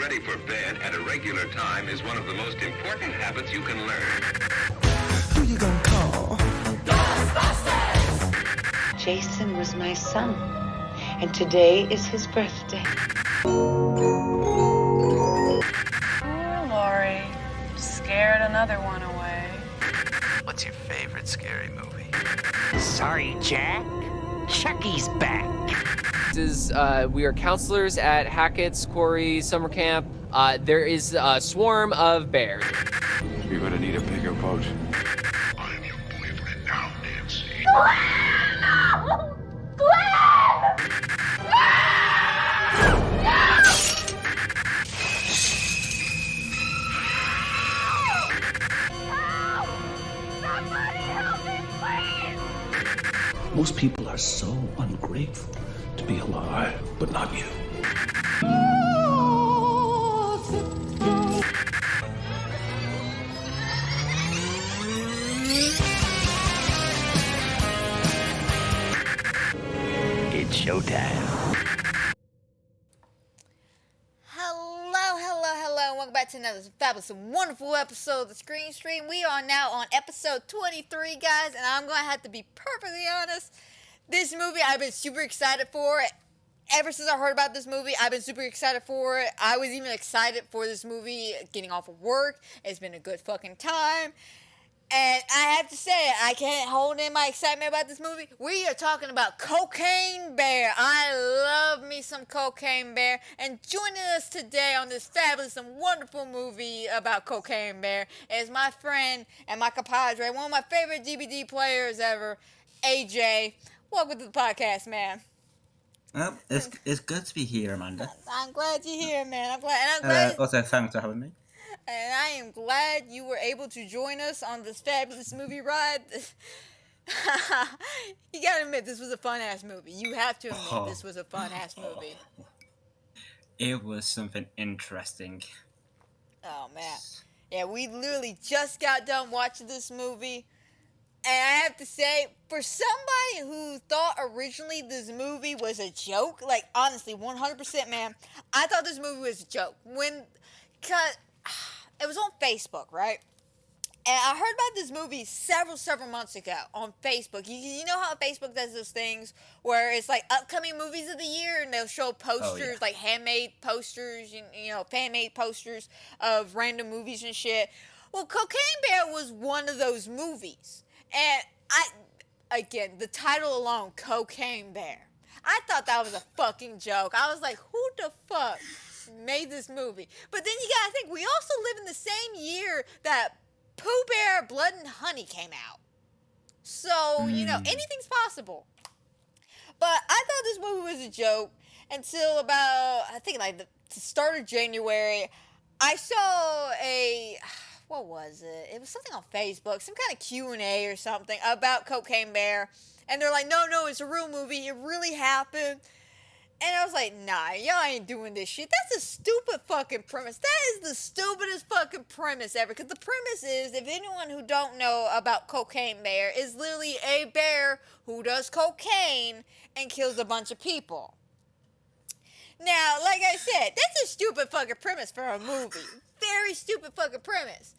ready for bed at a regular time is one of the most important habits you can learn. Who you gonna call? Jason was my son, and today is his birthday. Oh, Lori, scared another one away. What's your favorite scary movie? Sorry, Jack. Chucky's back. We are counselors at Hackett's Quarry Summer Camp. There is a swarm of bears. You're gonna need a bigger boat. I'm your boyfriend now, Nancy. Most people are so ungrateful to be alive, but not you. It's showtime. Hello. Welcome back to another fabulous and wonderful episode of the Screen Stream. We are now on episode 23, guys, and I'm going to have to be perfectly honest. This movie I've been super excited for. Ever since I heard about this movie, I've been super excited for it. I was even excited for this movie getting off of work. It's been a good fucking time. And I have to say, I can't hold in my excitement about this movie. We are talking about Cocaine Bear. I love me some Cocaine Bear. And joining us today on this fabulous and wonderful movie about Cocaine Bear is my friend and my compadre, one of my favorite DVD players ever, AJ. Welcome to the podcast, man. Well, it's good to be here, Amanda. I'm glad you're here, man. I'm glad. Also, thanks for having me. And I am glad you were able to join us on this fabulous movie ride. You gotta admit, this was a fun-ass movie. You have to admit, this was a fun-ass movie. It was something interesting. Oh, man. Yeah, we literally just got done watching this movie. And I have to say, for somebody who thought originally this movie was a joke, like, honestly, 100%, man, I thought this movie was a joke. Cause it was on Facebook, right? And I heard about this movie several months ago on Facebook. You know how Facebook does those things where it's like upcoming movies of the year, and they'll show posters, like handmade posters, you know, fan-made posters of random movies and shit. Well, Cocaine Bear was one of those movies. And again, the title alone, Cocaine Bear, I thought that was a fucking joke. I was like, who the fuck made this movie? But then you gotta think, we also live in the same year that Pooh Bear, Blood and Honey came out. So, you know, anything's possible. But I thought this movie was a joke until about, I think like the start of January. I saw what was it? It was something on Facebook, some kind of Q&A or something about Cocaine Bear. And they're like, no, it's a real movie. It really happened. And I was like, nah, y'all ain't doing this shit. That's a stupid fucking premise. That is the stupidest fucking premise ever. Because the premise is, if anyone who don't know about Cocaine Bear, is literally a bear who does cocaine and kills a bunch of people. Now, like I said, that's a stupid fucking premise for a movie. Very stupid fucking premise.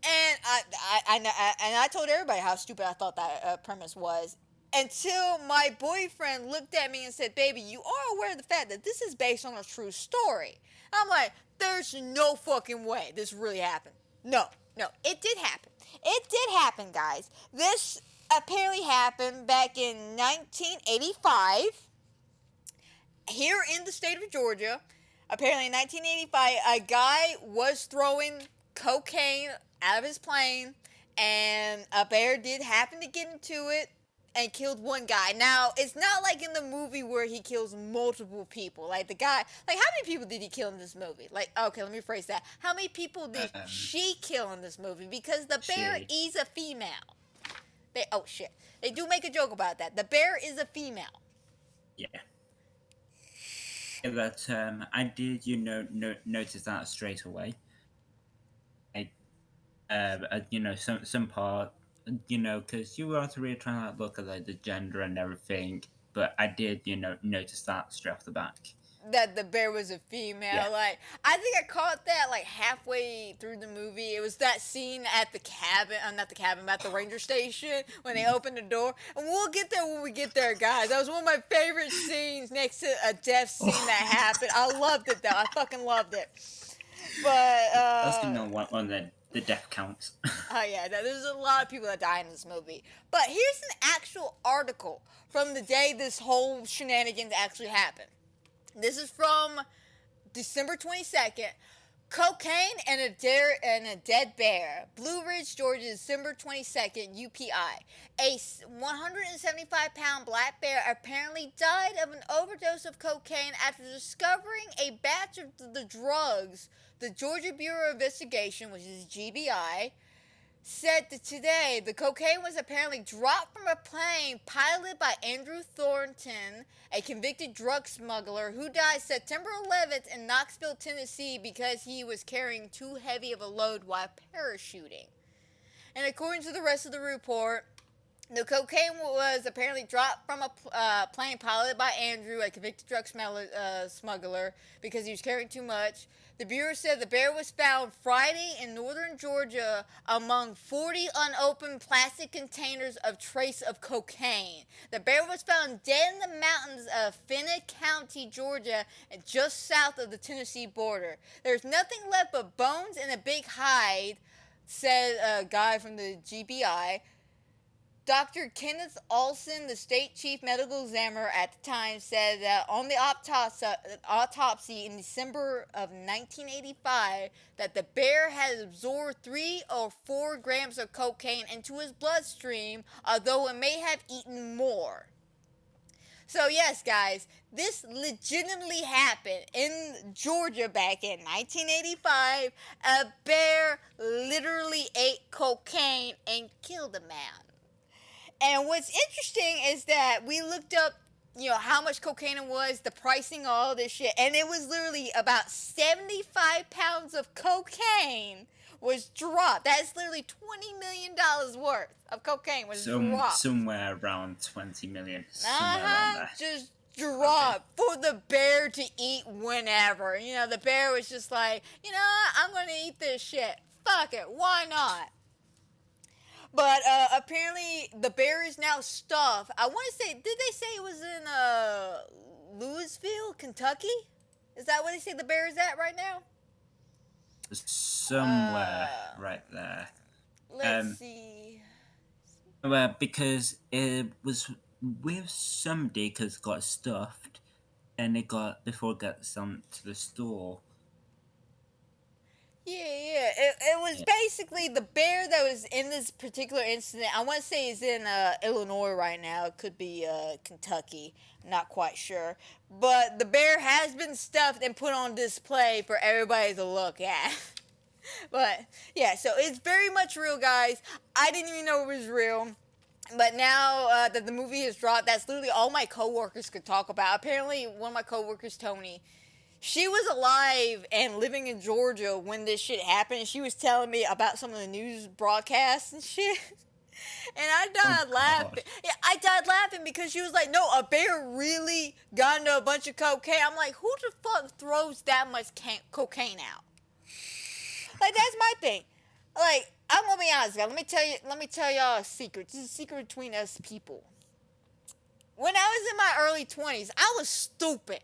And I told everybody how stupid I thought that premise was. Until my boyfriend looked at me and said, baby, you are aware of the fact that this is based on a true story. I'm like, there's no fucking way this really happened. No, it did happen. It did happen, guys. This apparently happened back in 1985 here in the state of Georgia. Apparently in 1985, a guy was throwing cocaine out of his plane, and a bear did happen to get into it and killed one guy. Now, it's not like in the movie where he kills multiple people. Like, the guy, like, how many people did he kill in this movie? Like, okay, let me phrase that. How many people did she kill in this movie? Because the bear is a female. They do make a joke about that. The bear is a female. Yeah. But I did, notice that straight away. Some part, because you weren't really trying to look at like the gender and everything, but I did, notice that straight off the back. that the bear was a female. Yeah. Like, I think I caught that like halfway through the movie. It was that scene at the cabin, not the cabin, at the ranger station when they opened the door. And we'll get there when we get there, guys. That was one of my favorite scenes next to a death scene that happened. I loved it, though. I fucking loved it. But, That's gonna know one of the death counts. Oh yeah, there's a lot of people that die in this movie. But here's an actual article from the day this whole shenanigans actually happened. This is from December 22nd. Cocaine and a dead bear. Blue Ridge, Georgia, December 22nd, UPI. A 175-pound black bear apparently died of an overdose of cocaine after discovering a batch of the drugs. The Georgia Bureau of Investigation, which is GBI, said that today the cocaine was apparently dropped from a plane piloted by Andrew Thornton, a convicted drug smuggler who died September 11th in Knoxville, Tennessee because he was carrying too heavy of a load while parachuting. And according to the rest of the report, the cocaine was apparently dropped from a plane piloted by Andrew, a convicted drug smuggler, because he was carrying too much. The Bureau said the bear was found Friday in northern Georgia among 40 unopened plastic containers of trace of cocaine. The bear was found dead in the mountains of Fenton County, Georgia, and just south of the Tennessee border. There's nothing left but bones and a big hide, said a guy from the GBI. Dr. Kenneth Olson, the state chief medical examiner at the time, said that on the autopsy in December of 1985 that the bear had absorbed 3 or 4 grams of cocaine into his bloodstream, although it may have eaten more. So yes, guys, this legitimately happened in Georgia back in 1985. A bear literally ate cocaine and killed a man. And what's interesting is that we looked up, how much cocaine it was, the pricing, all this shit, and it was literally about 75 pounds of cocaine was dropped. That's literally $20 million worth of cocaine was dropped. Somewhere around 20 million. Somewhere around there. Just dropped for the bear to eat whenever. The bear was just like, I'm going to eat this shit. Fuck it. Why not? But apparently the bear is now stuffed. I want to say, did they say it was in Louisville, Kentucky? Is that where they say the bear is at right now? Somewhere right there. Let's see. Well, because it was with somebody because it got stuffed, and before it got sent to the store. Yeah. It was basically the bear that was in this particular incident. I want to say is in Illinois right now. It could be Kentucky. I'm not quite sure. But the bear has been stuffed and put on display for everybody to look at. But, yeah, so it's very much real, guys. I didn't even know it was real. But now that the movie has dropped, that's literally all my coworkers could talk about. Apparently, one of my coworkers, Tony, she was alive and living in Georgia when this shit happened. She was telling me about some of the news broadcasts and shit. And I died laughing. Yeah, I died laughing because she was like, no, a bear really got into a bunch of cocaine. I'm like, who the fuck throws that much cocaine out? Like, that's my thing. Like, I'm gonna be honest, guys. Let me tell y'all a secret. This is a secret between us people. When I was in my early 20s, I was stupid.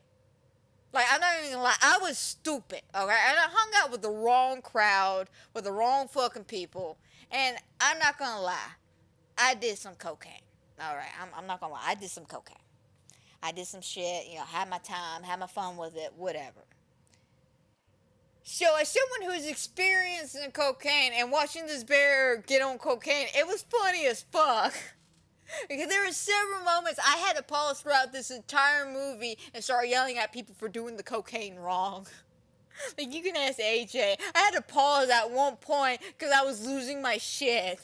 Like, I'm not even gonna lie, I was stupid, okay? And I hung out with the wrong crowd, with the wrong fucking people. And I'm not gonna lie, I did some cocaine. Alright, I'm not gonna lie, I did some cocaine. I did some shit, had my time, had my fun with it, whatever. So, as someone who's experienced in cocaine and watching this bear get on cocaine, it was funny as fuck. Because there were several moments I had to pause throughout this entire movie and start yelling at people for doing the cocaine wrong. Like, you can ask AJ. I had to pause at one point because I was losing my shit.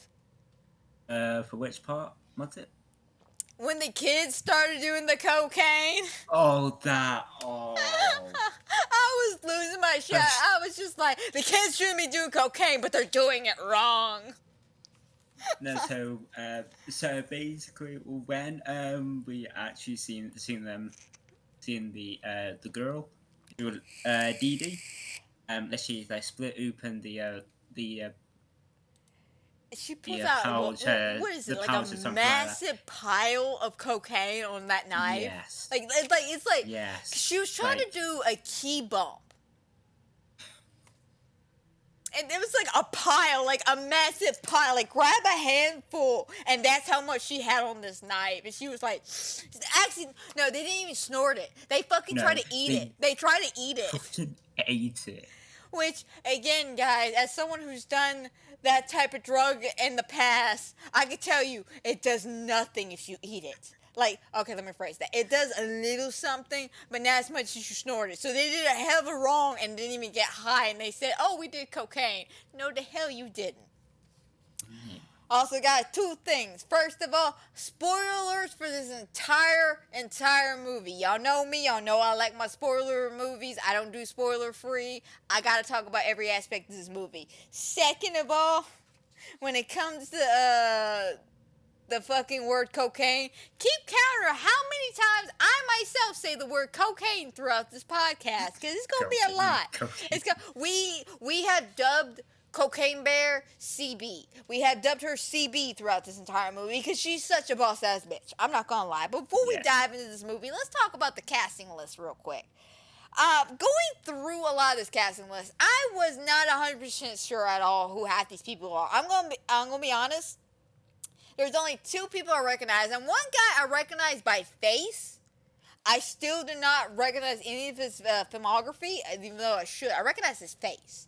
For which part? What's it? When the kids started doing the cocaine. Oh, that. Oh. I was losing my shit. I was just like, the kids shouldn't be doing cocaine, but they're doing it wrong. No, so basically, when we actually seen seeing the girl, Dee Dee. She like split open the she pulls out pouch, what is it, the like pouch or a something massive pile of cocaine on that knife? Yes. It's like Yes. she was trying to do a key bump. And it was like a pile, like a massive pile, like grab a handful, and that's how much she had on this knife. And she was like, actually, no, they didn't even snort it. They fucking tried to eat it. They tried to eat it. Fucking ate it. Which, again, guys, as someone who's done that type of drug in the past, I can tell you, it does nothing if you eat it. Like, okay, let me phrase that. It does a little something, but not as much as you snort it. So they did a hell of a wrong and didn't even get high. And they said, oh, we did cocaine. No, the hell you didn't. Also, guys, two things. First of all, spoilers for this entire movie. Y'all know me. Y'all know I like my spoiler movies. I don't do spoiler free. I gotta talk about every aspect of this movie. Second of all, when it comes to the fucking word cocaine, keep count of how many times I myself say the word cocaine throughout this podcast, because it's gonna be a lot. We have dubbed Cocaine Bear CB. We have dubbed her CB throughout this entire movie because she's such a boss ass bitch. I'm not gonna lie. But before we dive into this movie, let's talk about the casting list real quick. Going through a lot of this casting list, I was not 100% sure at all who half these people are. I'm gonna be honest. There's only two people I recognize, and one guy I recognize by face. I still do not recognize any of his filmography, even though I should. I recognize his face.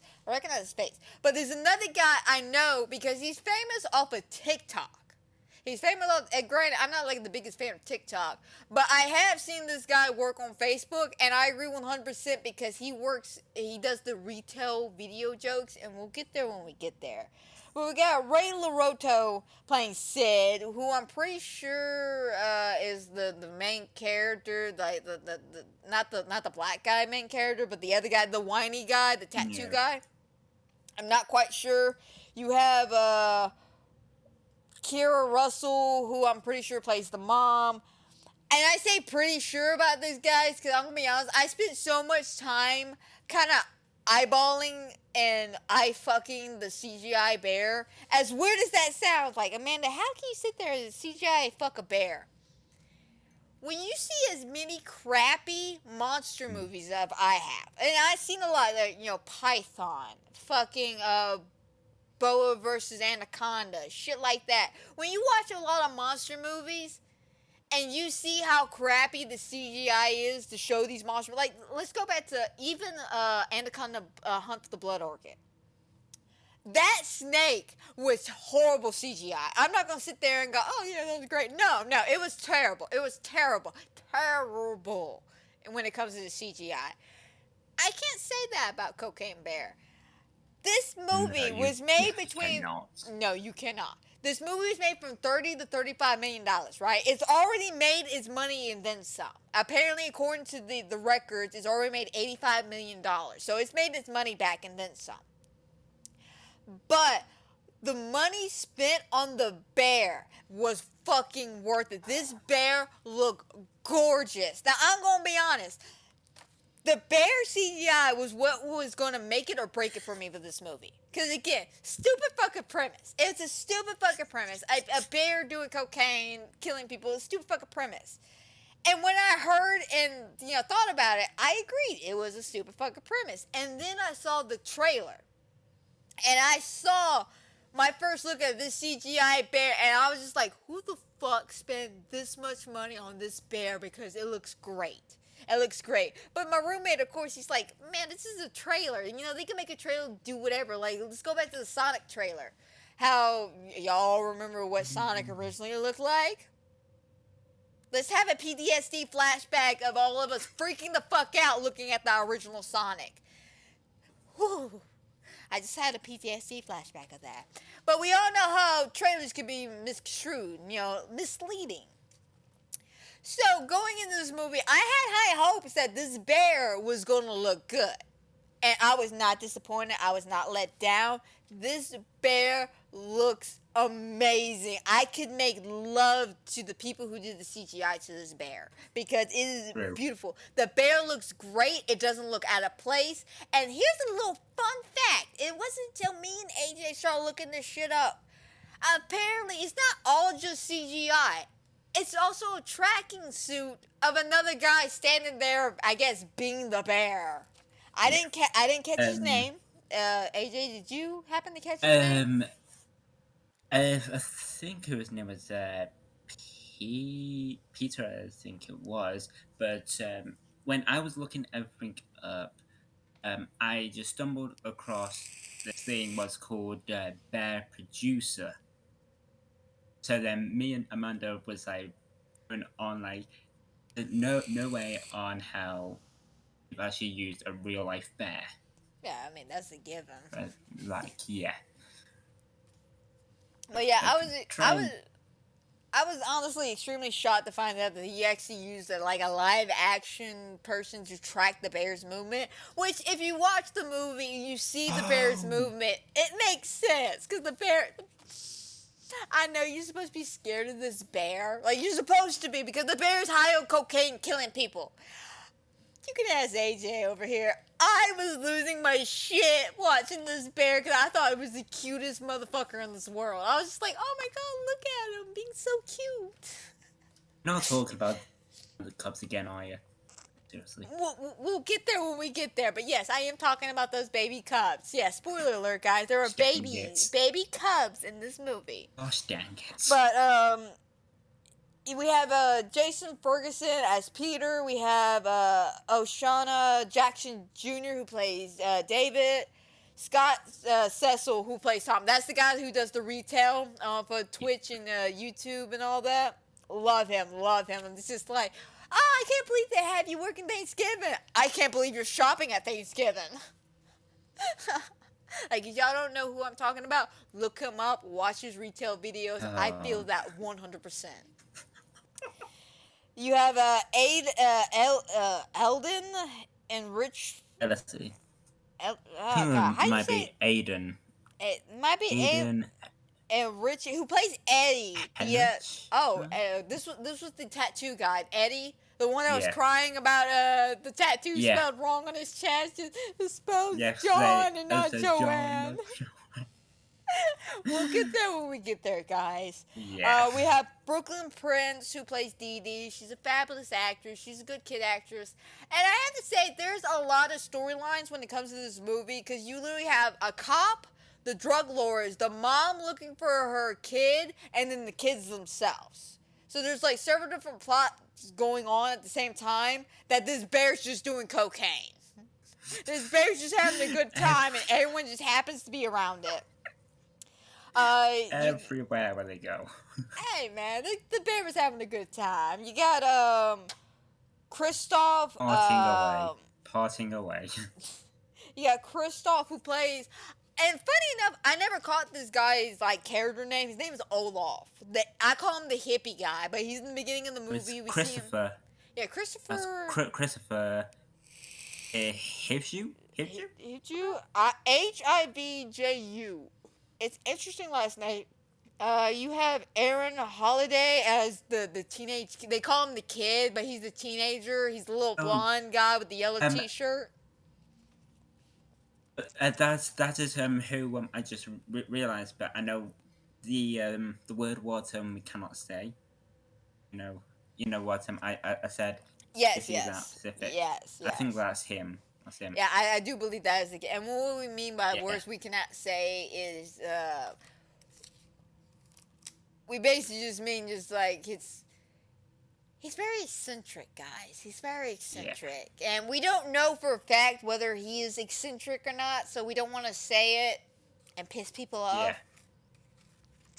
But there's another guy I know because he's famous off of TikTok. He's famous off, and granted, I'm not like the biggest fan of TikTok, but I have seen this guy work on Facebook, and I agree 100% because he does the retail video jokes, and we'll get there when we get there. But we got Ray LaRotto playing Sid, who I'm pretty sure is the main character, like the not the black guy main character, but the other guy, the whiny guy, the tattoo guy. I'm not quite sure. You have Kira Russell, who I'm pretty sure plays the mom. And I say pretty sure about these guys because I'm going to be honest, I spent so much time kind of eyeballing and eye-fucking the CGI bear. As weird as that sounds, like, Amanda, how can you sit there and CGI fuck a bear? When you see as many crappy monster movies as I have, and I've seen a lot of, Python, fucking, Boa versus Anaconda, shit like that. When you watch a lot of monster movies, and you see how crappy the CGI is to show these monsters, like, let's go back to even Anaconda Hunt for the Blood Orchid. That snake was horrible CGI. I'm not going to sit there and go, oh, yeah, that was great. No, it was terrible. It was terrible. Terrible when it comes to the CGI. I can't say that about Cocaine Bear. This movie was made between... No, you cannot. This movie was made from $30 to $35 million, right? It's already made its money and then some. Apparently, according to the records, it's already made $85 million. So it's made its money back and then some. But the money spent on the bear was fucking worth it. This bear looked gorgeous. Now, I'm going to be honest. The bear CGI was what was going to make it or break it for me with this movie. Because, again, stupid fucking premise. It's a stupid fucking premise. A bear doing cocaine, killing people, it's a stupid fucking premise. And when I heard and, thought about it, I agreed. It was a stupid fucking premise. And then I saw the trailer. And I saw my first look at this CGI bear, and I was just like, who the fuck spent this much money on this bear? Because it looks great. It looks great. But my roommate, of course, he's like, man, this is a trailer. They can make a trailer do whatever. Like, let's go back to the Sonic trailer. How, y'all remember what Sonic originally looked like? Let's have a PTSD flashback of all of us freaking the fuck out looking at the original Sonic. Whew. I just had a PTSD flashback of that. But we all know how trailers can be misconstrued, misleading. So, going into this movie, I had high hopes that this bear was going to look good. And I was not disappointed. I was not let down. This bear looks amazing. I could make love to the people who did the CGI to this bear because it is True. beautiful. The bear looks great. It doesn't look out of place. And here's a little fun fact. It wasn't until me and AJ started looking this shit up. Apparently, it's not all just CGI. It's also a tracking suit of another guy standing there, I guess, being the bear. I didn't catch his name. AJ, did you happen to catch his name? I think his name was Peter, I think it was. But when I was looking everything up, I just stumbled across this thing was called Bear Producer. So then me and Amanda was like going on like no way on how we've actually used a real life bear. Yeah, I mean that's a given. But, like yeah. But yeah, I was honestly extremely shocked to find out that he actually used a live action person to track the bear's movement. Which, if you watch the movie and you see the bear's movement, it makes sense because the bear. I know you're supposed to be scared of this bear, like you're supposed to be, because the bear's high on cocaine, killing people. You can ask AJ over here. I was losing my shit watching this bear because I thought it was the cutest motherfucker in this world. I was just like, oh my god, look at him being so cute. You're not talking about the Cubs again, are you? Seriously. We'll get there when we get there. But yes, I am talking about those baby cubs. Yeah, spoiler alert, guys. There are baby cubs in this movie. Gosh dang it. But, we have Jason Ferguson as Peter. We have O'Shana Jackson Jr. who plays David. Scott Cecil who plays Tom. That's the guy who does the retail for Twitch and YouTube and all that. Love him. And it's just like, I can't believe they have you working Thanksgiving. I can't believe you're shopping at Thanksgiving. Like, if y'all don't know who I'm talking about, look him up, watch his retail videos. I feel that 100%. You have Eldon and Rich. Let's see. God, how do you might say be Aiden. It might be Aiden and Richie, who plays Eddie. Henrich? Yeah. Oh, this was the tattoo guy, Eddie, the one that was crying about the tattoo spelled wrong on his chest. It spelled John and not Joanne. We'll get there when we get there, guys. Yeah. We have Brooklyn Prince, who plays Dee Dee. She's a fabulous actress. She's a good kid actress. And I have to say, there's a lot of storylines when it comes to this movie, because you literally have a cop, the drug lords, the mom looking for her kid, and then the kids themselves. So there's like several different plots going on at the same time that this bear's just doing cocaine. This bear's just having a good time, and everyone just happens to be around it. Everywhere where they go. Hey man, the bear was having a good time. You got Christoph Parting away. You got Christoph who plays, and funny enough, I never caught this guy's character name. His name is Olaf. I call him the hippie guy, but he's in the beginning of the movie. Christopher. Yeah, Christopher. Christopher. Hivju? Hivju. It's interesting last night. You have Aaron Holiday as the teenage. They call him the kid, but he's the teenager. He's the little blonde guy with the yellow T-shirt. That is who I just realized, but I know the word what we cannot say. You know what I said. Yes. Specific. Yes. I think that's him. Yeah, I do believe that is the case. And what we mean by words we cannot say is, we basically just mean just like he's very eccentric, guys. He's very eccentric. Yeah. And we don't know for a fact whether he is eccentric or not, so we don't want to say it and piss people off.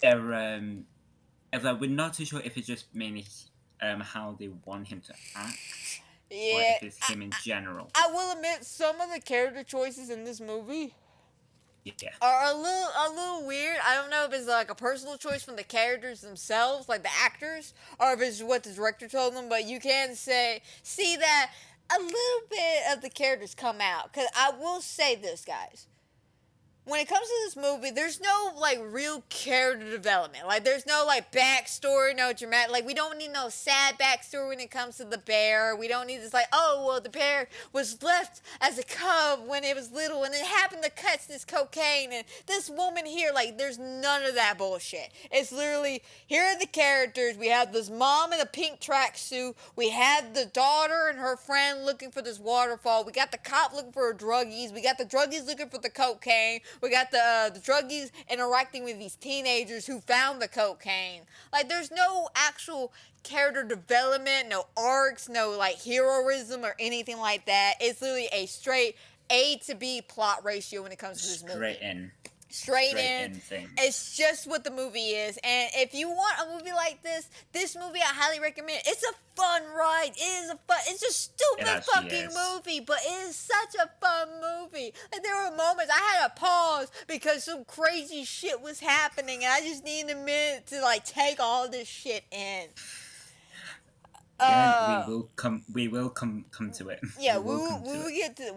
Yeah. We're not too sure if it's just mainly how they want him to act. Yeah, or if it's him in general. I will admit, some of the character choices in this movie are a little weird. I don't know if it's like a personal choice from the characters themselves, like the actors, or if it's what the director told them. But you can see that a little bit of the characters come out. Because I will say this, guys. when it comes to this movie, there's no, like, real character development. Like, there's no, like, backstory, no dramatic. Like, we don't need no sad backstory when it comes to the bear. We don't need this, like, oh, well, the bear was left as a cub when it was little, and it happened to catch this cocaine, and this woman here, like, there's none of that bullshit. It's literally, here are the characters. We have this mom in a pink tracksuit. We have the daughter and her friend looking for this waterfall. We got the cop looking for druggies. We got the druggies looking for the cocaine. We got the druggies interacting with these teenagers who found the cocaine. Like, there's no actual character development, no arcs, no, like, heroism or anything like that. It's literally a straight A to B plot ratio when it comes to this movie. Straight in thing. It's just what the movie is. And if you want a movie like this movie I highly recommend. It's a fun ride. It's a stupid fucking movie, but it is such a fun movie. Like, there were moments I had to pause because some crazy shit was happening, and I just needed a minute to, like, take all this shit in. Yeah, we will come to it. Yeah, we will get to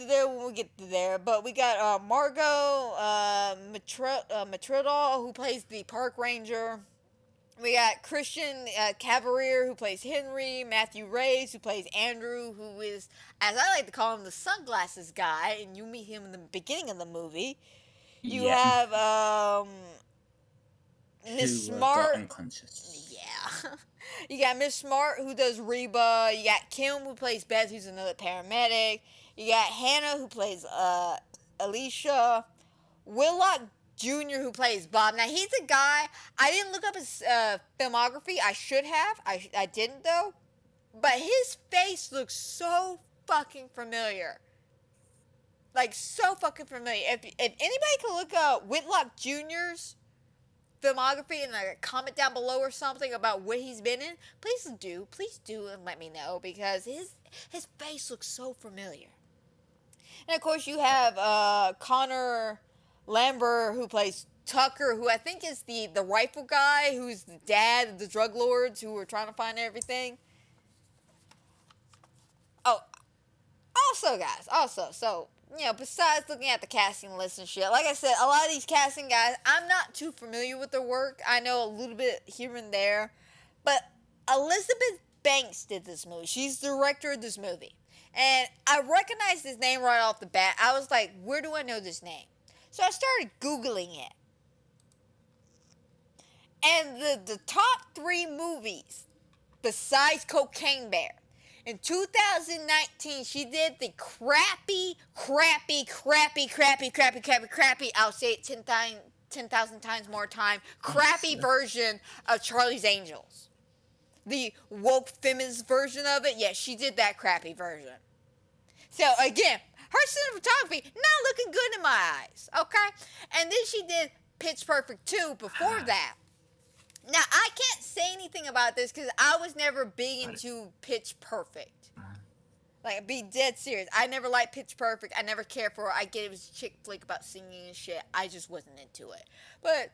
there when we get to there. But we got Margot Matridal, who plays the park ranger. We got Christian Cavalier, who plays Henry. Matthew Reyes, who plays Andrew, who is, as I like to call him, the sunglasses guy. And you meet him in the beginning of the movie. You have Miss Smart. Yeah. You got Miss Smart, who does Reba. You got Kim, who plays Beth, who's another paramedic. You got Hannah, who plays Alicia. Willock Jr., who plays Bob. Now, he's a guy, I didn't look up his filmography. I should have. I didn't, though. But his face looks so fucking familiar. Like, so fucking familiar. If anybody can look up Whitlock Jr.'s filmography and comment down below or something about what he's been in, please do and let me know, because his face looks so familiar. And of course you have Connor Lambert, who plays Tucker, who I think is the rifle guy, who's the dad of the drug lords who were trying to find everything. Oh, so you know, besides looking at the casting list and shit, like I said, a lot of these casting guys, I'm not too familiar with their work. I know a little bit here and there. But Elizabeth Banks did this movie. She's the director of this movie. And I recognized his name right off the bat. I was like, where do I know this name? So I started Googling it. And the top 3 movies, besides Cocaine Bear, in 2019, she did the crappy, I'll say it 10,000 times more time, crappy version of Charlie's Angels. The woke feminist version of it, yeah, she did that crappy version. So, again, her cinematography not looking good in my eyes, okay? And then she did Pitch Perfect 2 before that. Now, I can't say anything about this because I was never big into Pitch Perfect. Like, be dead serious. I never liked Pitch Perfect. I never cared for it. I get it was a chick flick about singing and shit. I just wasn't into it. But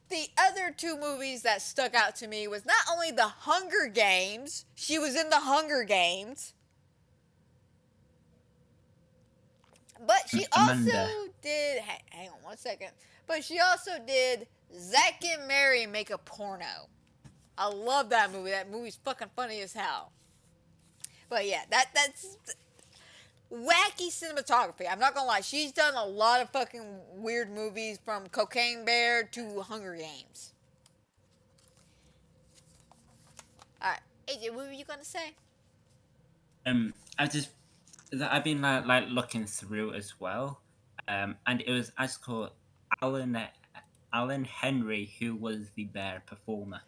the other 2 movies that stuck out to me was not only The Hunger Games. She was in The Hunger Games. But she also did... Hang on one second. But she also did Zack and Mary Make a Porno. I love that movie. That movie's fucking funny as hell. But yeah, that's wacky cinematography. I'm not gonna lie. She's done a lot of fucking weird movies, from Cocaine Bear to Hunger Games. Alright, AJ, what were you gonna say? I've been like looking through as well. And it was actually called Alan Henry, who was the bear performer.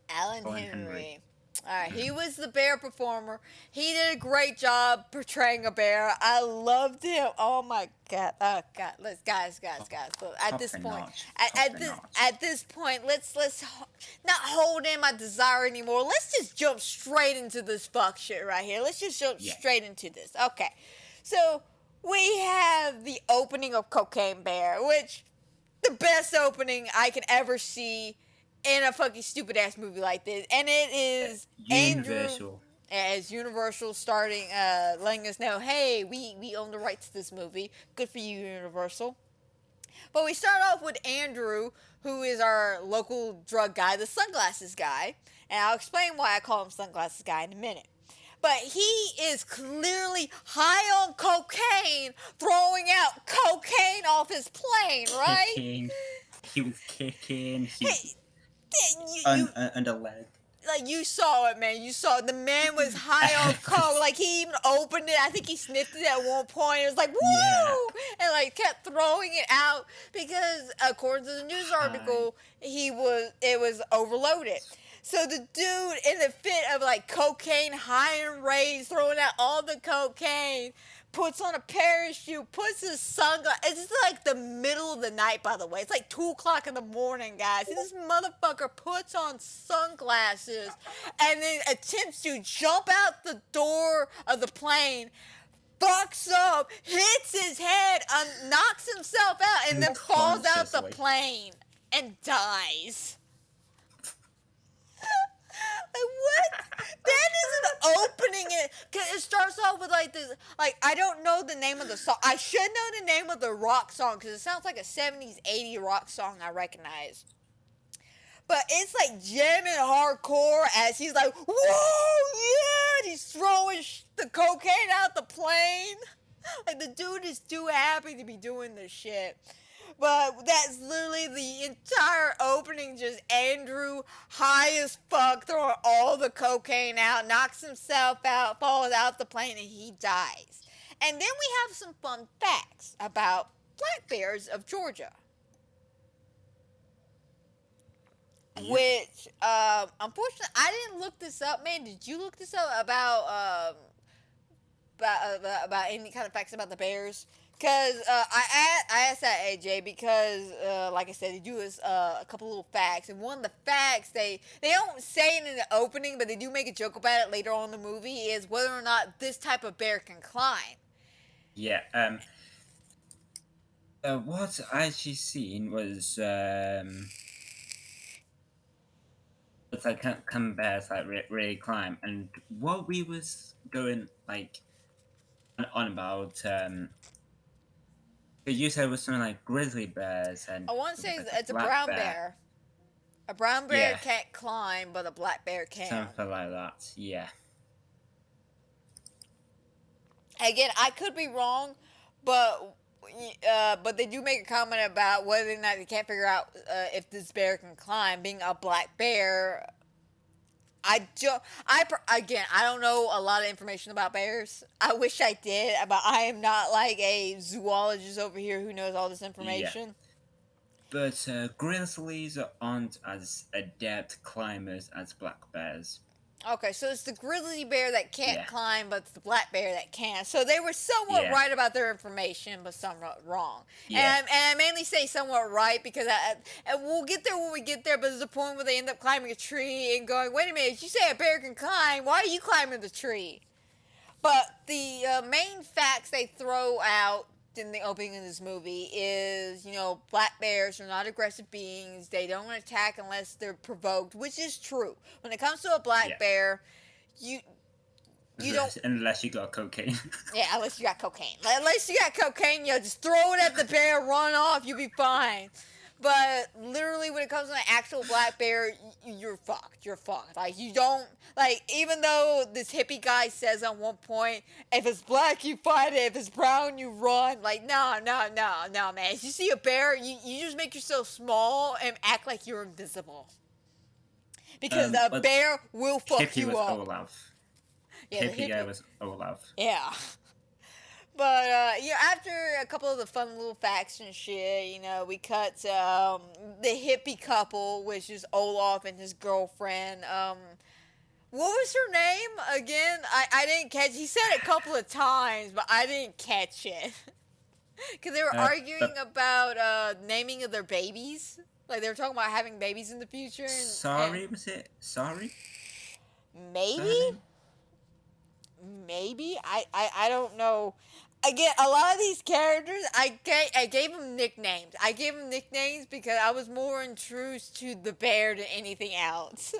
Alan Henry. Alright, he was the bear performer. He did a great job portraying a bear. I loved him. Oh my god. Oh god. Let's guys. Look, at this point, let's not hold in my desire anymore. Let's just jump straight into this fuck shit right here. Let's just jump straight into this. Okay. So we have the opening of Cocaine Bear, which the best opening I can ever see in a fucking stupid ass movie like this, and it is Universal. As Universal starting letting us know, hey, we own the rights to this movie. Good for you, Universal. But we start off with Andrew, who is our local drug guy, the sunglasses guy. And I'll explain why I call him sunglasses guy in a minute. But he is clearly high on cocaine, throwing out cocaine off his plane, right? Kicking. He was kicking. Hey, Under leg. like, you saw it, man. You saw it. The man was high on coke. Like, he even opened it. I think he sniffed it at one point. It was like, woo! Yeah. And, like, kept throwing it out because, according to the news article, it was overloaded. So the dude, in the fit of, like, cocaine, high and raised, throwing out all the cocaine, puts on a parachute, puts his sunglasses. It's like the middle of the night, by the way. It's like 2 o'clock in the morning, guys. And this motherfucker puts on sunglasses and then attempts to jump out the door of the plane, fucks up, hits his head, knocks himself out, and then falls out the plane and dies. Like, what? That is an opening. It starts off with like this. Like, I don't know the name of the song. I should know the name of the rock song because it sounds like a 70s, 80s rock song I recognize. But it's like jamming hardcore as he's like, whoa, yeah! And he's throwing the cocaine out the plane. Like, the dude is too happy to be doing this shit. But that's literally the entire opening, just Andrew high as fuck, throwing all the cocaine out, knocks himself out, falls out the plane, and he dies. And then we have some fun facts about black bears of Georgia. Which, unfortunately, I didn't look this up, man. Did you look this up about any kind of facts about the bears? Because I asked that AJ because, like I said, they do us a couple little facts. And one of the facts, they don't say it in the opening, but they do make a joke about it later on in the movie, is whether or not this type of bear can climb. Yeah, what I actually seen was, it's like come bears like really climb. And what we was going, like, on about, you said it was something like grizzly bears and... I want to say it's a brown bear. A brown bear can't climb, but a black bear can. Something like that, yeah. Again, I could be wrong, but they do make a comment about whether or not they can't figure out if this bear can climb. Being a black bear, I don't know a lot of information about bears. I wish I did, but I am not like a zoologist over here who knows all this information. Yeah. But grizzlies aren't as adept climbers as black bears. Okay, so it's the grizzly bear that can't climb, but it's the black bear that can. So they were somewhat right about their information, but somewhat wrong. Yeah. And I mainly say somewhat right because and we'll get there when we get there, but there's a point where they end up climbing a tree and going, wait a minute, you say a bear can climb, why are you climbing the tree? But the main facts they throw out in the opening of this movie is, black bears are not aggressive beings. They don't attack unless they're provoked, which is true. When it comes to a black bear, you don't... Unless you got cocaine. Yeah, unless you got cocaine. Unless you got cocaine, just throw it at the bear, run off, you'll be fine. But literally, when it comes to an actual black bear, you're fucked. You're fucked. Like, you don't... Like, even though this hippie guy says on one point, if it's black, you fight it. If it's brown, you run. Like, no, man. If you see a bear, you just make yourself small and act like you're invisible. Because a bear will fuck you up. Olaf. Yeah, the hippie guy was Olaf. Yeah. But, after a couple of the fun little facts and shit, we cut the hippie couple, which is Olaf and his girlfriend. What was her name again? I didn't catch. He said it a couple of times, but I didn't catch it. Because they were arguing about naming of their babies. Like, they were talking about having babies in the future. Was it? Sorry? Maybe? Maybe? I don't know. Again, a lot of these characters, I gave them nicknames. I gave them nicknames because I was more enthused to the bear than anything else.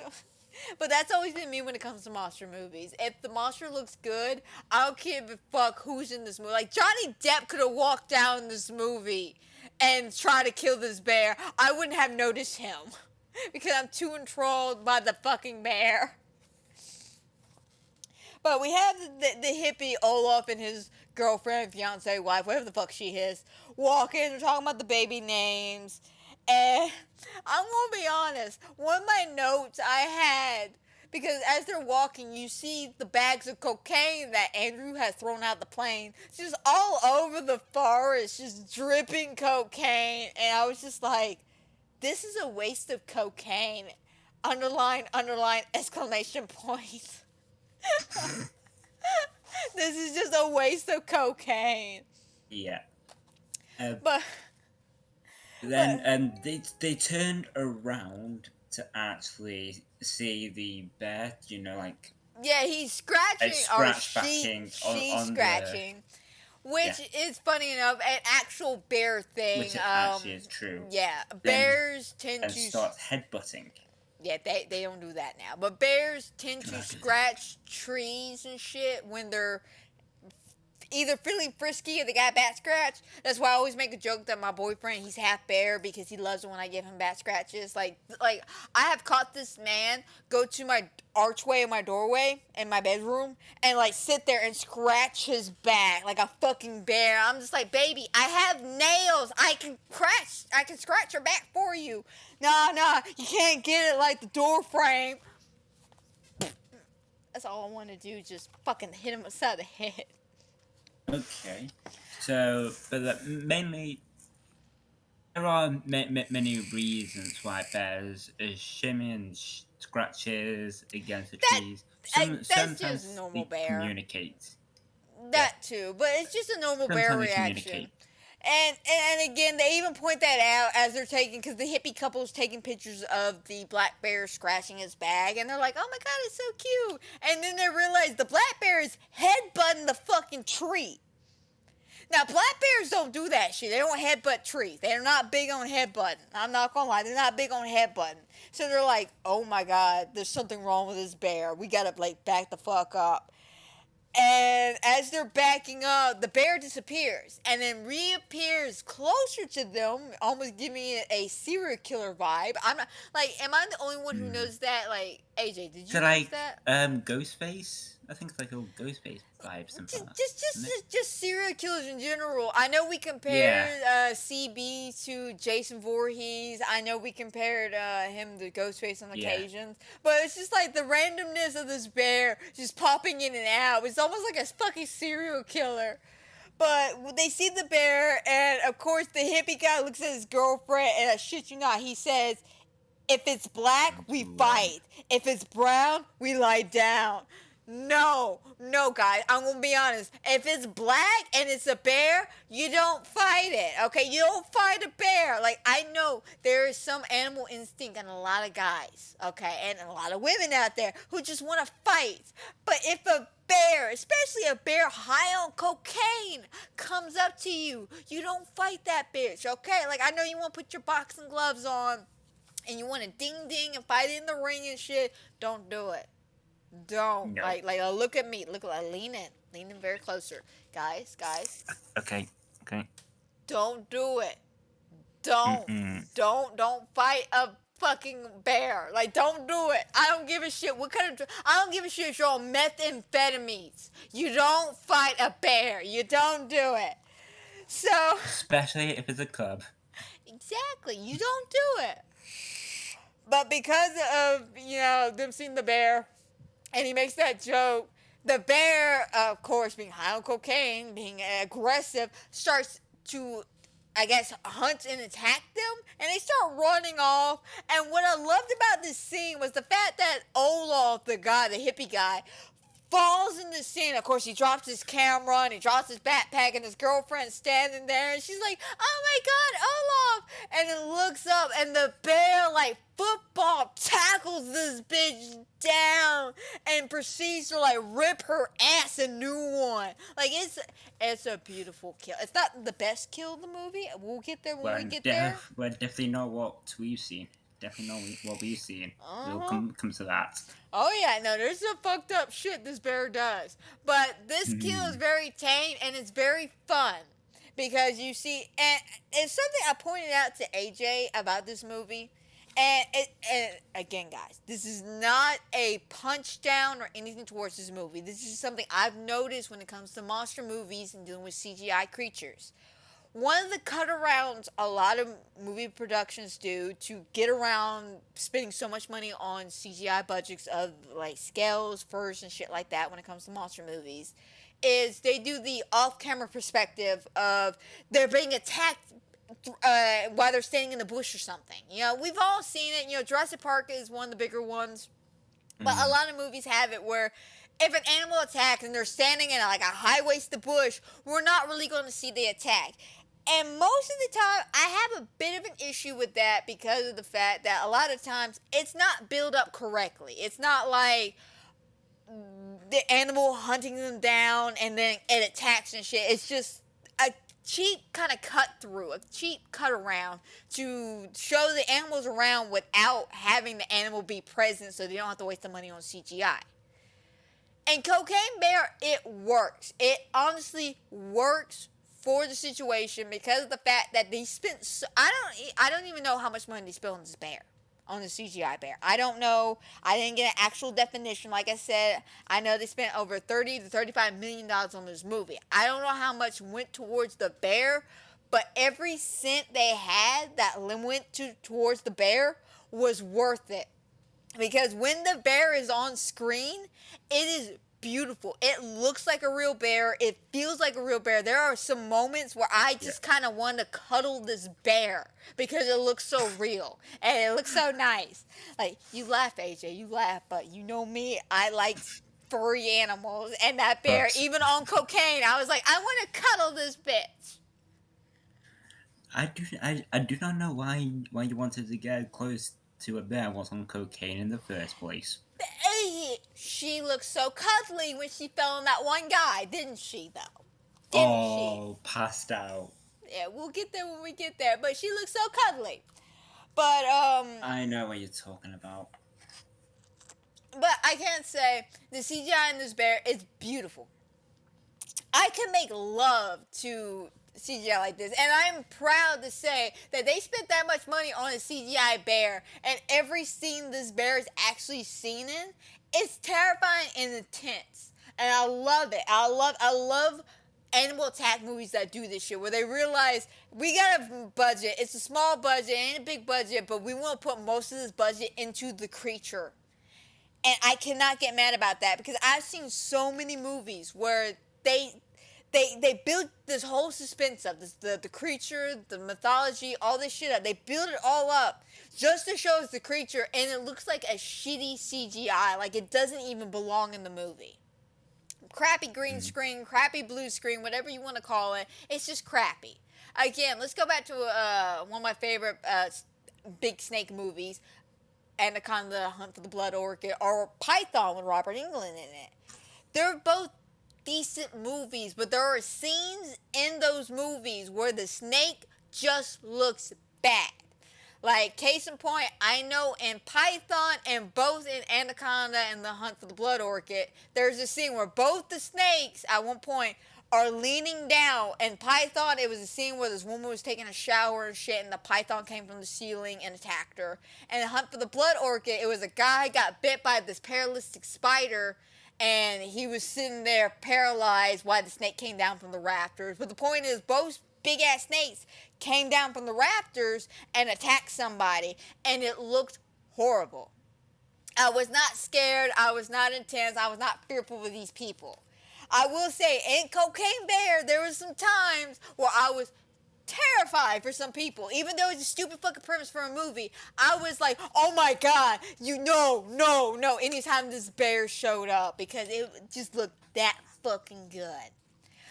But that's always been me when it comes to monster movies. If the monster looks good, I don't care if fuck who's in this movie. Like, Johnny Depp could have walked down this movie and try to kill this bear, I wouldn't have noticed him. Because I'm too enthralled by the fucking bear. But we have the hippie Olaf and his girlfriend, fiance, wife, whatever the fuck she is, walking. They're talking about the baby names. And I'm going to be honest, one of my notes I had, because as they're walking, you see the bags of cocaine that Andrew has thrown out the plane. It's just all over the forest, just dripping cocaine. And I was just like, this is a waste of cocaine. Underline, exclamation point. This is just a waste of cocaine. Yeah. But then they turned around to actually see the bear, you know, like... Yeah, he's scratching, or she's scratching. Which is, funny enough, an actual bear thing. Which actually is true. Yeah, bears tend to... start headbutting. Yeah, they don't do that now. But bears tend to scratch trees and shit when they're either feeling frisky or they got a bat scratch. That's why I always make a joke that my boyfriend, he's half bear because he loves it when I give him bat scratches. Like I have caught this man go to my archway of my doorway in my bedroom and like sit there and scratch his back like a fucking bear. I'm just like, baby, I have nails. I can scratch your back for you. Nah, you can't get it like the door frame. That's all I want to do, just fucking hit him upside the head. Okay, so, but mainly, there are many reasons why bears shimmy and scratches against the trees. That's just a normal bear. Communicate. That too, but it's just a normal bear reaction. And again, they even point that out as they're taking, because the hippie couple's taking pictures of the black bear scratching his bag, and they're like, oh my god, it's so cute. And then they realize the black bear is headbutting the fucking tree. Now, black bears don't do that shit. They don't headbutt trees. They're not big on headbutting. I'm not gonna lie, they're not big on headbutting. So they're like, oh my god, there's something wrong with this bear. We gotta, like, back the fuck up. And as they're backing up, the bear disappears and then reappears closer to them, almost giving it a serial killer vibe. I'm not, like, am I the only one who knows that? Like, AJ, did you notice that? Ghostface? I think it's like a Ghostface vibe somehow. Just serial killers in general. I know we compared CB to Jason Voorhees. I know we compared him to Ghostface on occasions. But it's just like the randomness of this bear just popping in and out. It's almost like a fucking serial killer. But they see the bear, and of course the hippie guy looks at his girlfriend, and I shit you not, he says, if it's black, we fight. If it's brown, we lie down. No, guys, I'm gonna be honest. If it's black and it's a bear, you don't fight it, okay? You don't fight a bear. Like, I know there is some animal instinct in a lot of guys, okay? And a lot of women out there who just want to fight. But if a bear, especially a bear high on cocaine, comes up to you, you don't fight that bitch, okay? Like, I know you want to put your boxing gloves on and you want to ding and fight in the ring and shit. Don't do it. Don't. No. Like, look at me. Lean in very closer. Guys. Okay. Don't do it. Don't fight a fucking bear. Like, don't do it. I don't give a shit. I don't give a shit if you're on methamphetamines. You don't fight a bear. You don't do it. So. Especially if it's a cub. Exactly. You don't do it. But because of, them seeing the bear, and he makes that joke, the bear, of course, being high on cocaine, being aggressive, starts to, I guess, hunt and attack them, and they start running off. And what I loved about this scene was the fact that Olaf, the hippie guy, falls in the scene. Of course, he drops his camera and he drops his backpack, and his girlfriend's standing there, and she's like, oh my god, Olaf! And then looks up, and the bear, like, football tackles this bitch down and proceeds to, like, rip her ass a new one. Like, it's a beautiful kill. It's not the best kill in the movie. We'll get there when we get there. Well, definitely not what we've seen. Definitely not what we've seen. We'll come to that. Oh yeah, no, there's some fucked up shit this bear does. But this kill is very tame and it's very fun. because you see, and it's something I pointed out to AJ about this movie. And again, guys, this is not a punch down or anything towards this movie. This is something I've noticed when it comes to monster movies and dealing with CGI creatures. One of the cut arounds a lot of movie productions do to get around spending so much money on CGI budgets of like scales, furs, and shit like that when it comes to monster movies is they do the off-camera perspective of they're being attacked while they're standing in the bush or something. You know, we've all seen it. You know, Jurassic Park is one of the bigger ones. But a lot of movies have it where if an animal attacks and they're standing in like a high-waisted bush, we're not really going to see the attack. And most of the time, I have a bit of an issue with that because of the fact that a lot of times it's not built up correctly. It's not like the animal hunting them down and then it attacks and shit. It's just a cheap kind of cut through, a cheap cut around to show the animals around without having the animal be present so they don't have to waste the money on CGI. And Cocaine Bear, it works. It honestly works for the situation because of the fact that they spent I don't even know how much money they spent on this bear, on the CGI bear. I don't know. I didn't get an actual definition. Like I said, I know they spent over $30 to $35 million on this movie. I don't know how much went towards the bear, but every cent they had that went towards the bear was worth it. Because when the bear is on screen, it is beautiful. It looks like a real bear. It feels like a real bear. There are some moments where I just kind of want to cuddle this bear because it looks so real and it looks so nice. Like, you laugh, AJ, you laugh, but you know me, I like furry animals, and that bear, even on cocaine, I was like, I want to cuddle this bitch. I do not know why you wanted to get close to a bear was on cocaine in the first place. She looked so cuddly when she fell on that one guy, didn't she, though? Passed out. Yeah, we'll get there when we get there, but she looks so cuddly. But, I know what you're talking about. But I can't say the CGI in this bear is beautiful. I can make love to CGI like this, and I'm proud to say that they spent that much money on a CGI bear, and every scene this bear is actually seen in, it's terrifying and intense, and I love it. I love animal attack movies that do this shit, where they realize we got a budget, it's a small budget, it ain't a big budget, but we want to put most of this budget into the creature, and I cannot get mad about that, because I've seen so many movies where they build this whole suspense of this, the creature, the mythology, all this shit up. They build it all up just to show us the creature, and it looks like a shitty CGI, like it doesn't even belong in the movie. Crappy green screen, crappy blue screen, whatever you want to call it. It's just crappy. Again, let's go back to one of my favorite big snake movies, Anaconda, Hunt for the Blood Orchid, or Python with Robert Englund in it. They're both decent movies, but there are scenes in those movies where the snake just looks bad. Like, case in point, I know in Python and both in Anaconda and the Hunt for the Blood Orchid, there's a scene where both the snakes at one point are leaning down. In Python, it was a scene where this woman was taking a shower and shit, and the python came from the ceiling and attacked her. And in Hunt for the Blood Orchid, it was a guy got bit by this paralytic spider, and he was sitting there paralyzed while the snake came down from the rafters. But the point is, both big-ass snakes came down from the rafters and attacked somebody, and it looked horrible. I was not scared. I was not intense. I was not fearful of these people. I will say, in Cocaine Bear, there was some times where I was terrified for some people. Even though it's a stupid fucking premise for a movie, I was like, oh my god, no, anytime this bear showed up, because it just looked that fucking good.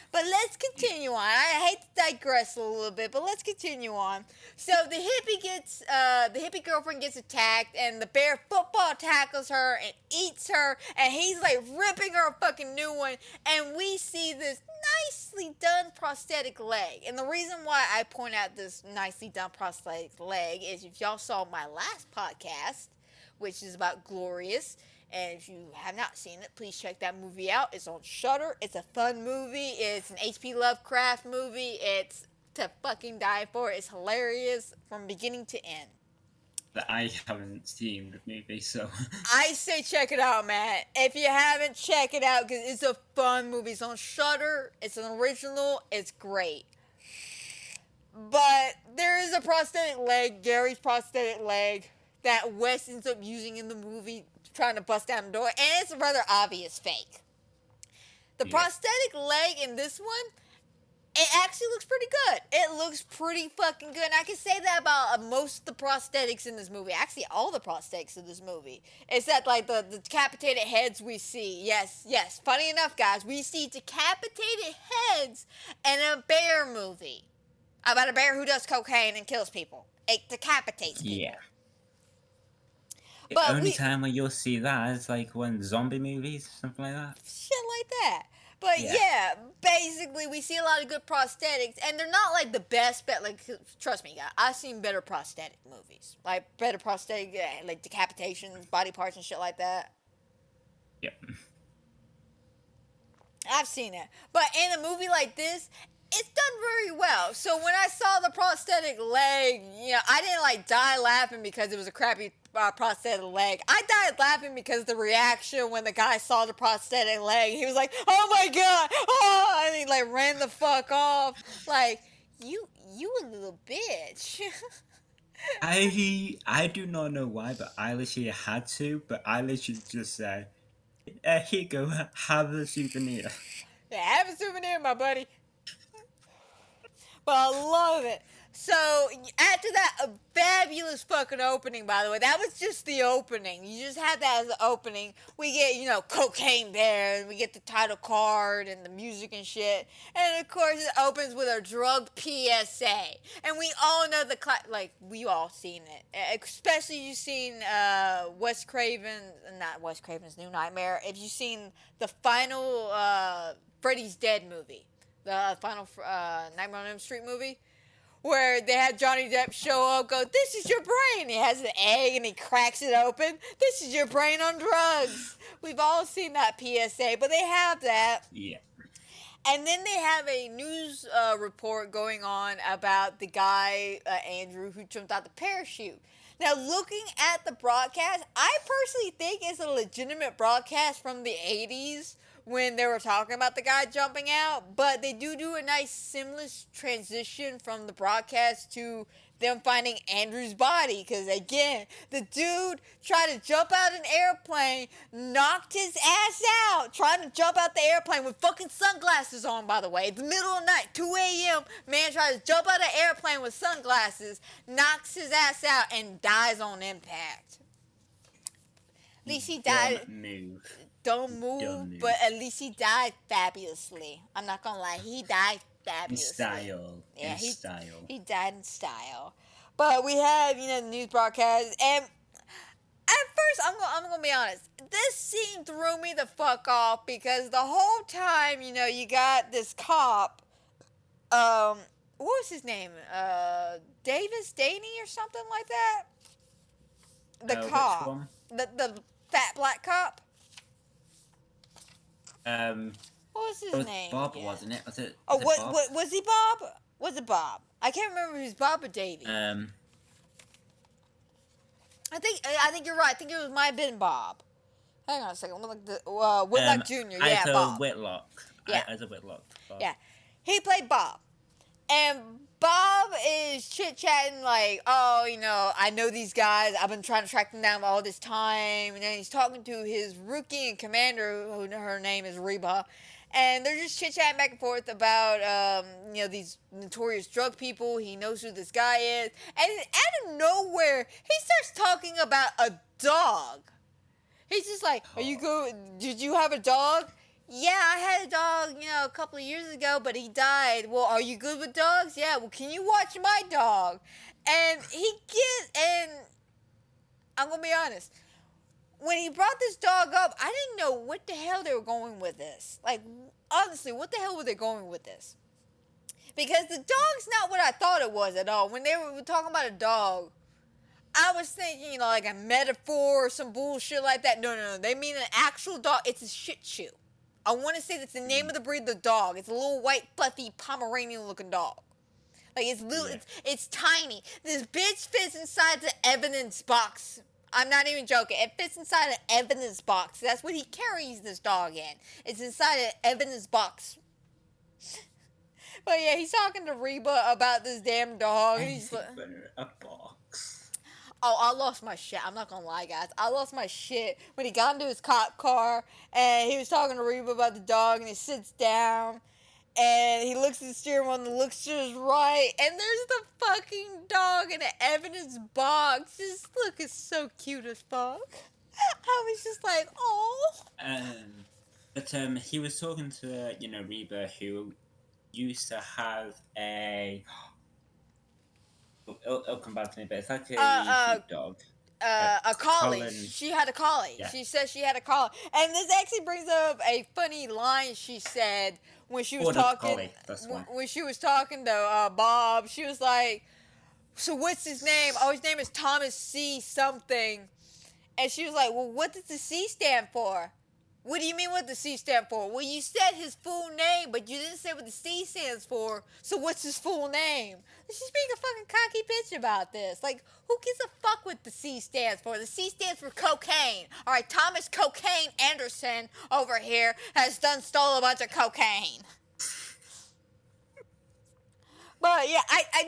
But let's continue on. I hate to digress a little bit, but let's continue on. So the hippie girlfriend gets attacked, and the bear football tackles her and eats her, and he's like ripping her a fucking new one, and we see this nicely done prosthetic leg. And the reason why I point out this nicely done prosthetic leg is if y'all saw my last podcast, which is about Glorious, And if you have not seen it, please check that movie out. It's on Shudder. It's a fun movie. It's an H.P. Lovecraft movie. It's to fucking die for. It's hilarious from beginning to end. But I haven't seen the movie, so I say check it out, man. If you haven't, check it out because it's a fun movie. It's on Shudder. It's an original. It's great. But there is a prosthetic leg, Gary's prosthetic leg, that Wes ends up using in the movie, trying to bust down the door, and it's a rather obvious fake. The prosthetic leg in this one, it actually looks pretty good. It looks pretty fucking good. And I can say that about most of the prosthetics in this movie. Actually, all the prosthetics in this movie. Except, like, the decapitated heads we see. Yes. Funny enough, guys, we see decapitated heads in a bear movie. About a bear who does cocaine and kills people. It decapitates people. yeah. But The only time when you'll see that is like when zombie movies, something like that. Shit like that. But yeah, basically we see a lot of good prosthetics, and they're not like the best, but like, trust me, guys, I've seen better prosthetic movies. Like better prosthetic, like decapitations, body parts and shit like that. Yep. I've seen it. But in a movie like this, it's done very well. So when I saw the prosthetic leg, I didn't like die laughing because it was a crappy prosthetic leg. I died laughing because the reaction when the guy saw the prosthetic leg, he was like, "Oh my god!" Oh, and he like ran the fuck off. Like, you a little bitch. I do not know why, but I literally had to. But I literally just said, "Here you go, have a souvenir." Yeah, have a souvenir, my buddy. But I love it. So, after that, a fabulous fucking opening, by the way. That was just the opening. You just had that as the opening. We get, Cocaine Bear, and we get the title card and the music and shit. And, of course, it opens with a drug PSA. And we all know we all seen it. Especially you've seen Wes Craven's New Nightmare. If you've seen the final Freddy's Dead movie. The final Nightmare on Elm Street movie, where they had Johnny Depp show up, go, "This is your brain." He has an egg and he cracks it open. "This is your brain on drugs." We've all seen that PSA, but they have that. Yeah. And then they have a news report going on about the guy, Andrew, who jumped out the parachute. Now, looking at the broadcast, I personally think it's a legitimate broadcast from the 80s, when they were talking about the guy jumping out, but they do a nice seamless transition from the broadcast to them finding Andrew's body, because again, the dude tried to jump out an airplane, knocked his ass out, trying to jump out the airplane with fucking sunglasses on, by the way. The middle of the night, 2 a.m., man tries to jump out an airplane with sunglasses, knocks his ass out, and dies on impact. At least he died. Don't move, but at least he died fabulously. I'm not gonna lie, he died fabulously. In style. He died in style. But we have, the news broadcast, and at first, I'm gonna be honest, this scene threw me the fuck off, because the whole time, you got this cop, what was his name? Davis Daney or something like that? The cop. Which one? The fat black cop. What was his name? Bob, again? wasn't it? Was it? Oh, Bob? was he Bob? Was it Bob? I can't remember if he was Bob or Davey. I think you're right. I think it might have been Bob. Hang on a second. Whitlock Jr. Yeah, Bob. Whitlock. Yeah. As a Whitlock. Bob. Yeah. He played Bob. And Bob is chit-chatting like, "Oh, I know these guys. I've been trying to track them down all this time." And then he's talking to his rookie and commander, who her name is Reba. And they're just chit-chatting back and forth about, these notorious drug people. He knows who this guy is. And out of nowhere, he starts talking about a dog. He's just like, "Are you good? Did you have a dog?" "Yeah, I had a dog, a couple of years ago, but he died." "Well, are you good with dogs?" "Yeah." "Well, can you watch my dog?" And and I'm going to be honest, when he brought this dog up, I didn't know what the hell they were going with this. Like, honestly, what the hell were they going with this? Because the dog's not what I thought it was at all. When they were talking about a dog, I was thinking, you know, like a metaphor or some bullshit like that. No. They mean an actual dog. It's a Shih Tzu. I want to say that's the name of the breed of the dog. It's a little white, fluffy, Pomeranian-looking dog. Like, it's little, it's tiny. This bitch fits inside the evidence box. I'm not even joking. It fits inside an evidence box. That's what he carries this dog in. It's inside an evidence box. But yeah, he's talking to Reba about this damn dog. He's like, a box. oh, I lost my shit. I'm not gonna lie, guys. I lost my shit when he got into his cop car and he was talking to Reba about the dog, and he sits down and he looks at the steering wheel and looks to his right, and there's the fucking dog in an evidence box. Just looking so cute as fuck. I was just like, oh. But he was talking to Reba, who used to have a. It'll come back to me, but it's like a dog. A collie. Colin. She had a collie. Yeah. She said she had a collie, and this actually brings up a funny line she said when she was talking. Collie. That's one. When she was talking to Bob, she was like, "So what's his name? Oh, his name is Thomas C. something," and she was like, "Well, what does the C stand for?" What do you mean what the C stand for? Well, you said his full name, but you didn't say what the C stands for. So what's his full name? She's being a fucking cocky bitch about this. Like, who gives a fuck what the C stands for? The C stands for cocaine. All right, Thomas Cocaine Anderson over here has stole a bunch of cocaine. But yeah, I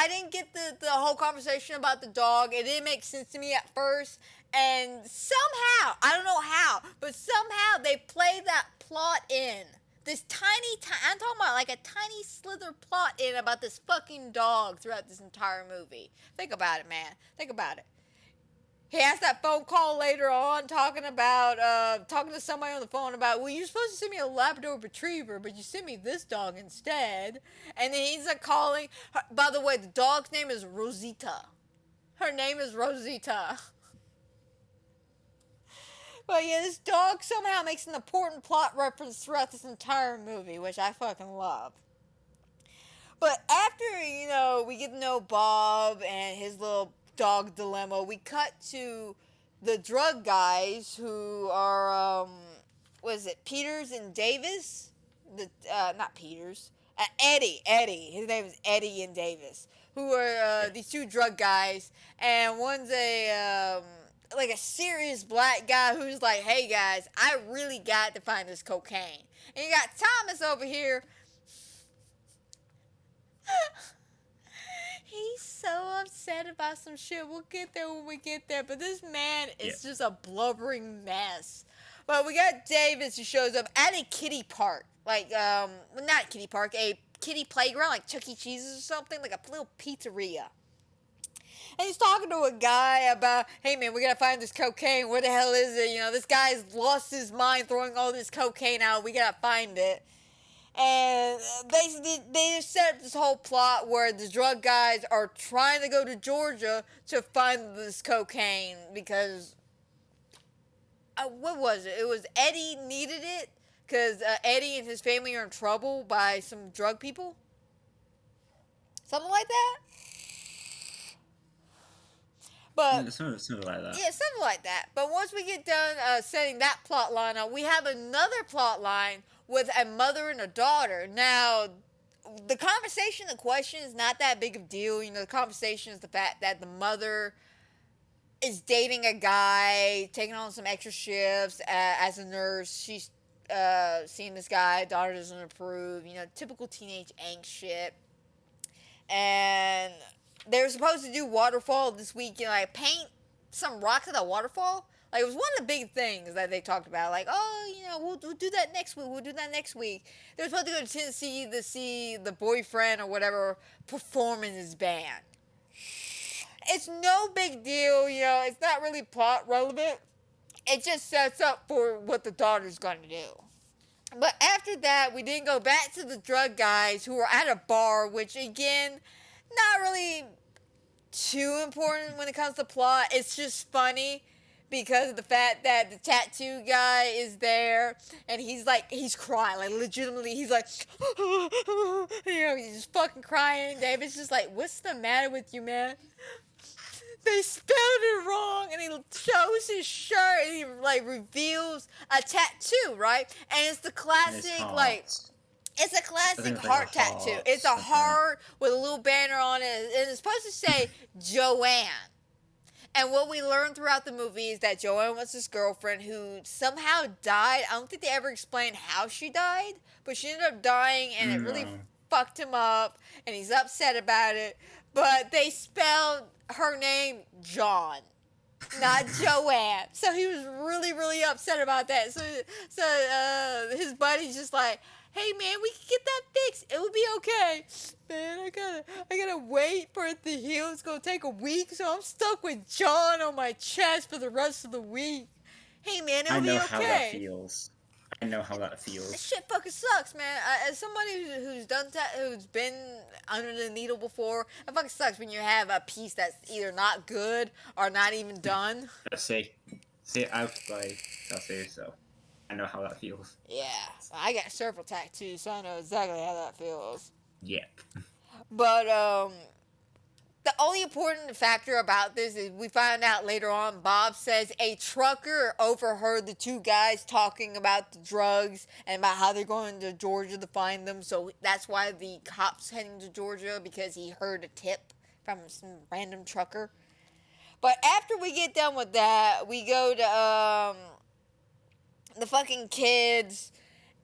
didn't get the whole conversation about the dog. It didn't make sense to me at first. And somehow, I don't know how, but somehow they play that plot in. This I'm talking about like a tiny slither plot in about this fucking dog throughout this entire movie. Think about it, man. Think about it. He has that phone call later on talking to somebody on the phone about, well, you're supposed to send me a Labrador Retriever, but you sent me this dog instead. And then he's like calling. By the way, the dog's name is Rosita. Her name is Rosita. But yeah, this dog somehow makes an important plot reference throughout this entire movie, which I fucking love. But after, we get to know Bob and his little dog dilemma, we cut to the drug guys who are, Peters and Davis? Not Peters. Eddie. His name is Eddie and Davis, who are these two drug guys, and one's a serious black guy who's like, hey guys, I really got to find this cocaine. And you got Thomas over here. He's so upset about some shit. We'll get there when we get there. But this man is just a blubbering mess. But we got Davis who shows up at a kiddie park. Like, not kiddie park, a kiddie playground, like Chuck E. Cheese's or something, like a little pizzeria. And he's talking to a guy about, hey man, we gotta find this cocaine. Where the hell is it? This guy's lost his mind throwing all this cocaine out. We gotta find it. And basically, they just set up this whole plot where the drug guys are trying to go to Georgia to find this cocaine because, what was it? It was Eddie needed it because Eddie and his family are in trouble by some drug people. Something like that. But something like that. Yeah, something like that. But once we get done setting that plot line up, we have another plot line with a mother and a daughter. Now, the conversation, the question is not that big of a deal. The conversation is the fact that the mother is dating a guy, taking on some extra shifts as a nurse. She's seeing this guy. Daughter doesn't approve. Typical teenage angst shit. And they were supposed to do waterfall this week, paint some rocks at a waterfall. Like, it was one of the big things that they talked about. Like, we'll do that next week. We'll do that next week. They were supposed to go to Tennessee to see the boyfriend or whatever perform in his band. It's no big deal, it's not really plot relevant. It just sets up for what the daughter's going to do. But after that, we then go back to the drug guys who were at a bar, which, again, not really too important when it comes to plot. It's just funny because of the fact that the tattoo guy is there and he's crying, like legitimately, he's like, he's just fucking crying. David's just like, what's the matter with you, man? they spelled it wrong, and he shows his shirt, and he like reveals a tattoo, right? And it's the classic like. It's a classic heart tattoo. It's a heart with a little banner on it, and it's supposed to say Joanne. And what we learn throughout the movie is that Joanne was his girlfriend who somehow died. I don't think they ever explained how she died, but she ended up dying, and it really fucked him up, and he's upset about it. But they spelled her name John, not Joanne. So he was really, really upset about that. So his buddy's just like, hey man, we can get that fixed. It will be okay. Man, I gotta wait for it to heal. It's gonna take a week, so I'm stuck with John on my chest for the rest of the week. Hey man, it'll be okay. How that feels. I know how that feels. This shit fucking sucks, man. As somebody who's been under the needle before, it fucking sucks when you have a piece that's either not good or not even done. Say out by say so. I know how that feels. Yeah, I got several tattoos, so I know exactly how that feels. Yep. But the only important factor about this is we find out later on, Bob says a trucker overheard the two guys talking about the drugs and about how they're going to Georgia to find them. So that's why the cop's heading to Georgia, because he heard a tip from some random trucker. But after we get done with that, we go to the fucking kids,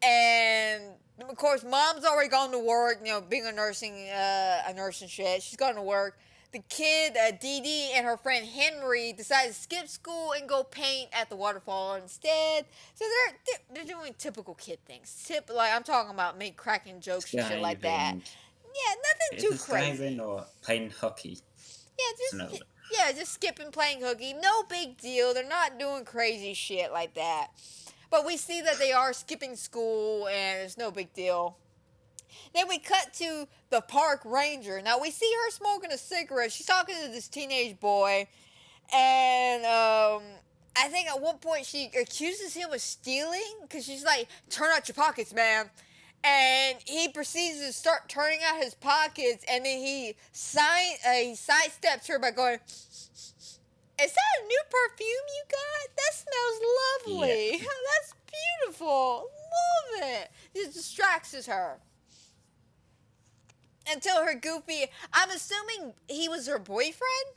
and of course mom's already gone to work, you know, being a nurse and shit. She's gone to work. The kid, Dee Dee, and her friend Henry decide to skip school and go paint at the waterfall instead. So they're doing typical kid things. Like I'm talking about cracking jokes and shit like that. Yeah, nothing too crazy. Or playing hooky. Yeah, just skipping playing hooky. No big deal. They're not doing crazy shit like that. But we see that they are skipping school, and it's no big deal. Then we cut to the park ranger. Now, we see her smoking a cigarette. She's talking to this teenage boy. And I think at one point she accuses him of stealing, because she's like, turn out your pockets, man. And he proceeds to start turning out his pockets, and then he sidesteps her by going, is that a new perfume you got? That smells lovely. Yeah. That's beautiful. Love it. It distracts her. Until her goofy, I'm assuming he was her boyfriend?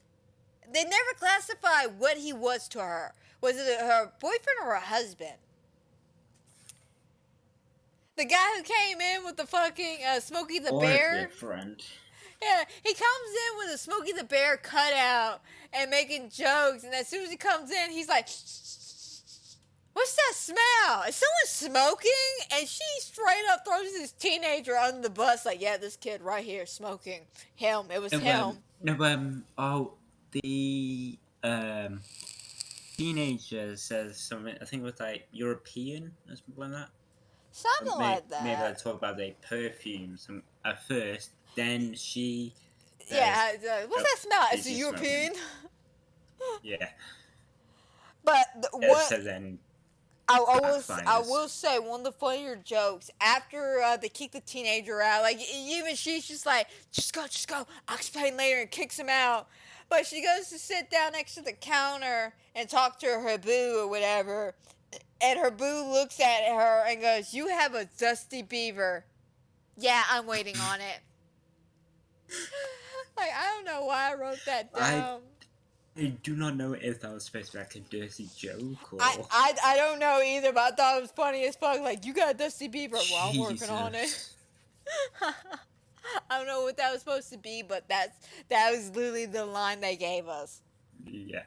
They never clarify what he was to her. Was it her boyfriend or her husband? The guy who came in with the fucking Smokey the Bear? Friend. Yeah, he comes in with a Smokey the Bear cutout and making jokes, and as soon as he comes in, he's like, what's that smell? Is someone smoking? And she straight up throws this teenager under the bus, like, yeah, this kid right here smoking. Him. It was him. The teenager says something, I think it was like European or something like that. Something like that. Maybe I talk about the perfumes at first, then she... Yeah, what's that smell? Is it European? Yeah. But what... So then... I will say one of the funnier jokes after they kick the teenager out, like even she's just like, just go, I'll explain later, and kicks him out. But she goes to sit down next to the counter and talk to her boo or whatever, and her boo looks at her and goes, you have a dusty beaver. Yeah, I'm waiting on it. Like, I don't know why I wrote that down. I do not know if that was supposed to be like a dirty joke or... I don't know either, but I thought it was funny as fuck. Like, you got a dusty beaver. Well, I'm working on it. I don't know what that was supposed to be, but that was literally the line they gave us. Yeah.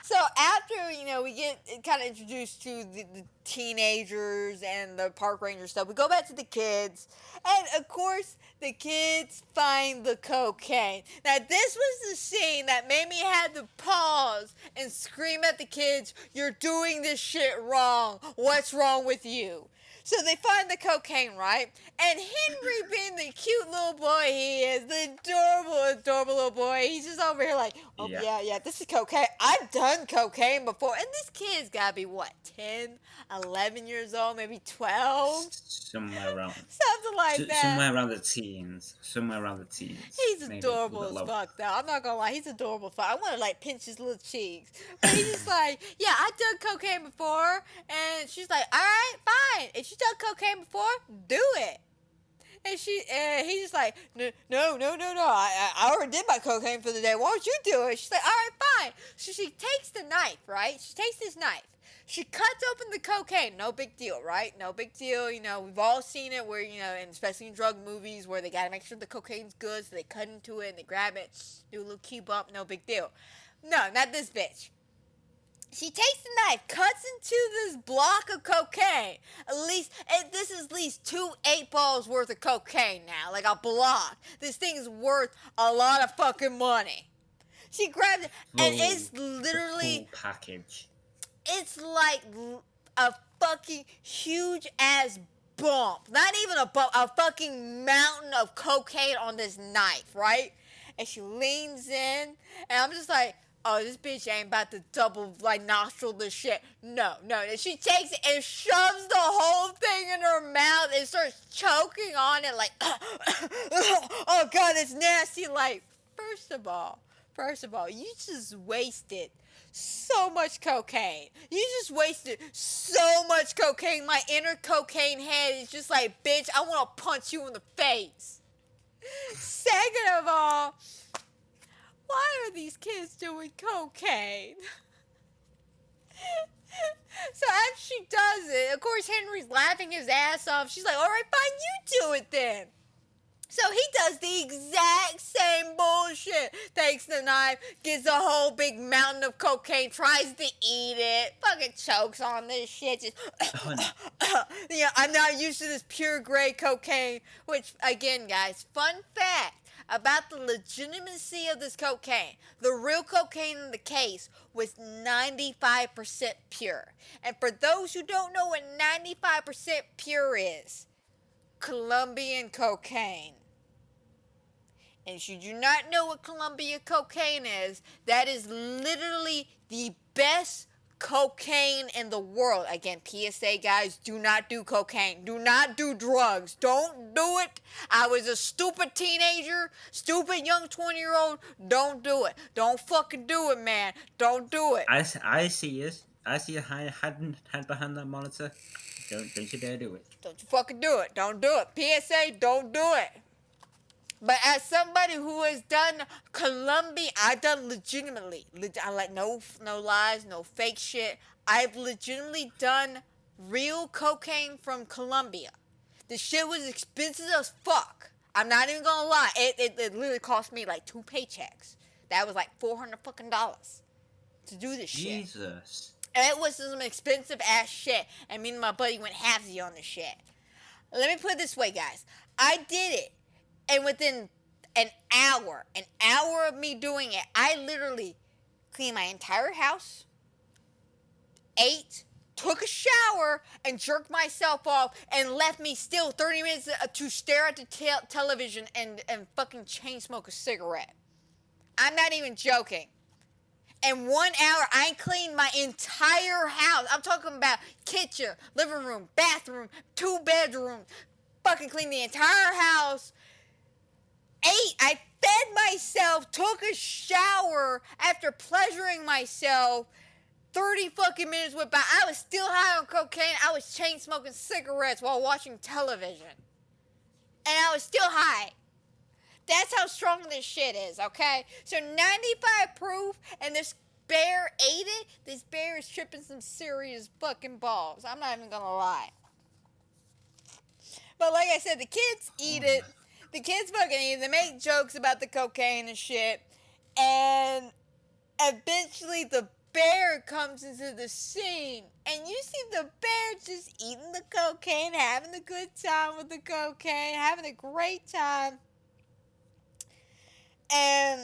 So after, we get kind of introduced to the teenagers and the park ranger stuff, we go back to the kids. And, of course, the kids find the cocaine. Now, this was the scene that made me have to pause and scream at the kids, you're doing this shit wrong. What's wrong with you? So they find the cocaine, right? And Henry, being the cute little boy he is, the adorable little boy, he's just over here like, oh yeah, this is cocaine. I've done cocaine before. And this kid's gotta be what, 10, 11 years old, maybe 12? Somewhere around. Something like that. Somewhere around the teens. He's adorable as fuck, though. I'm not gonna lie, he's adorable as fuck. I wanna like pinch his little cheeks. But he's just like, yeah, I've done cocaine before. And she's like, alright, fine. If you done cocaine before, do it. And he's just like, no. I already did my cocaine for the day. Why don't you do it? She's like, all right, fine. So she takes the knife, right? She takes this knife. She cuts open the cocaine. No big deal, right? No big deal. You know, we've all seen it where, you know, and especially in drug movies where they got to make sure the cocaine's good. So they cut into it and they grab it, do a little key bump. No big deal. No, not this bitch. She takes the knife, cuts into this block of cocaine. This is at least 2 8-balls worth of cocaine now, like a block. This thing's worth a lot of fucking money. She grabs it, and it's literally full package. It's like a fucking huge ass bump. Not even a bump, a fucking mountain of cocaine on this knife, right? And she leans in, and I'm just like, oh, this bitch ain't about to double, like, nostril this shit. No. And she takes it and shoves the whole thing in her mouth and starts choking on it like, oh, God, it's nasty. Like, first of all, you just wasted so much cocaine. You just wasted so much cocaine. My inner cocaine head is just like, bitch, I want to punch you in the face. Second of all, why are these kids doing cocaine? So after she does it, of course Henry's laughing his ass off. She's like, all right, fine, you do it then. So he does the exact same bullshit. Takes the knife, gets a whole big mountain of cocaine, tries to eat it, fucking chokes on this shit. Just, yeah, I'm not used to this pure gray cocaine. Which, again, guys, fun fact about the legitimacy of this cocaine. The real cocaine in the case was 95% pure. And for those who don't know what 95% pure is, Colombian cocaine. And if you do not know what Colombian cocaine is, that is literally the best cocaine in the world. Again, PSA, guys, do not do cocaine. Do not do drugs. Don't do it. I was a stupid teenager, stupid young 20-year-old. Don't do it. Don't fucking do it, man. Don't do it. I see you. I see you hiding behind that monitor. Don't you dare do it. Don't you fucking do it. Don't do it. PSA, don't do it. But as somebody who has done Colombia, I've done legitimately. I like no lies, no fake shit. I've legitimately done real cocaine from Colombia. The shit was expensive as fuck. I'm not even gonna lie. It literally cost me like 2 paychecks. That was like $400 fucking to do this shit. Jesus. And it was some expensive ass shit. And me and my buddy went halvesy on this shit. Let me put it this way, guys. I did it. And within an hour of me doing it, I literally cleaned my entire house, ate, took a shower, and jerked myself off, and left me still 30 minutes to stare at the television and fucking chain smoke a cigarette. I'm not even joking. In 1 hour, I cleaned my entire house. I'm talking about kitchen, living room, bathroom, 2 bedrooms. Fucking cleaned the entire house. Ate. I fed myself, took a shower after pleasuring myself. 30 fucking minutes went by. I was still high on cocaine. I was chain smoking cigarettes while watching television. And I was still high. That's how strong this shit is, okay? So 95 proof, and this bear ate it. This bear is tripping some serious fucking balls. I'm not even gonna lie. But like I said, the kids eat it. The kids fucking eat it. They make jokes about the cocaine and shit. And eventually the bear comes into the scene. And you see the bear just eating the cocaine, having a good time with the cocaine, having a great time. And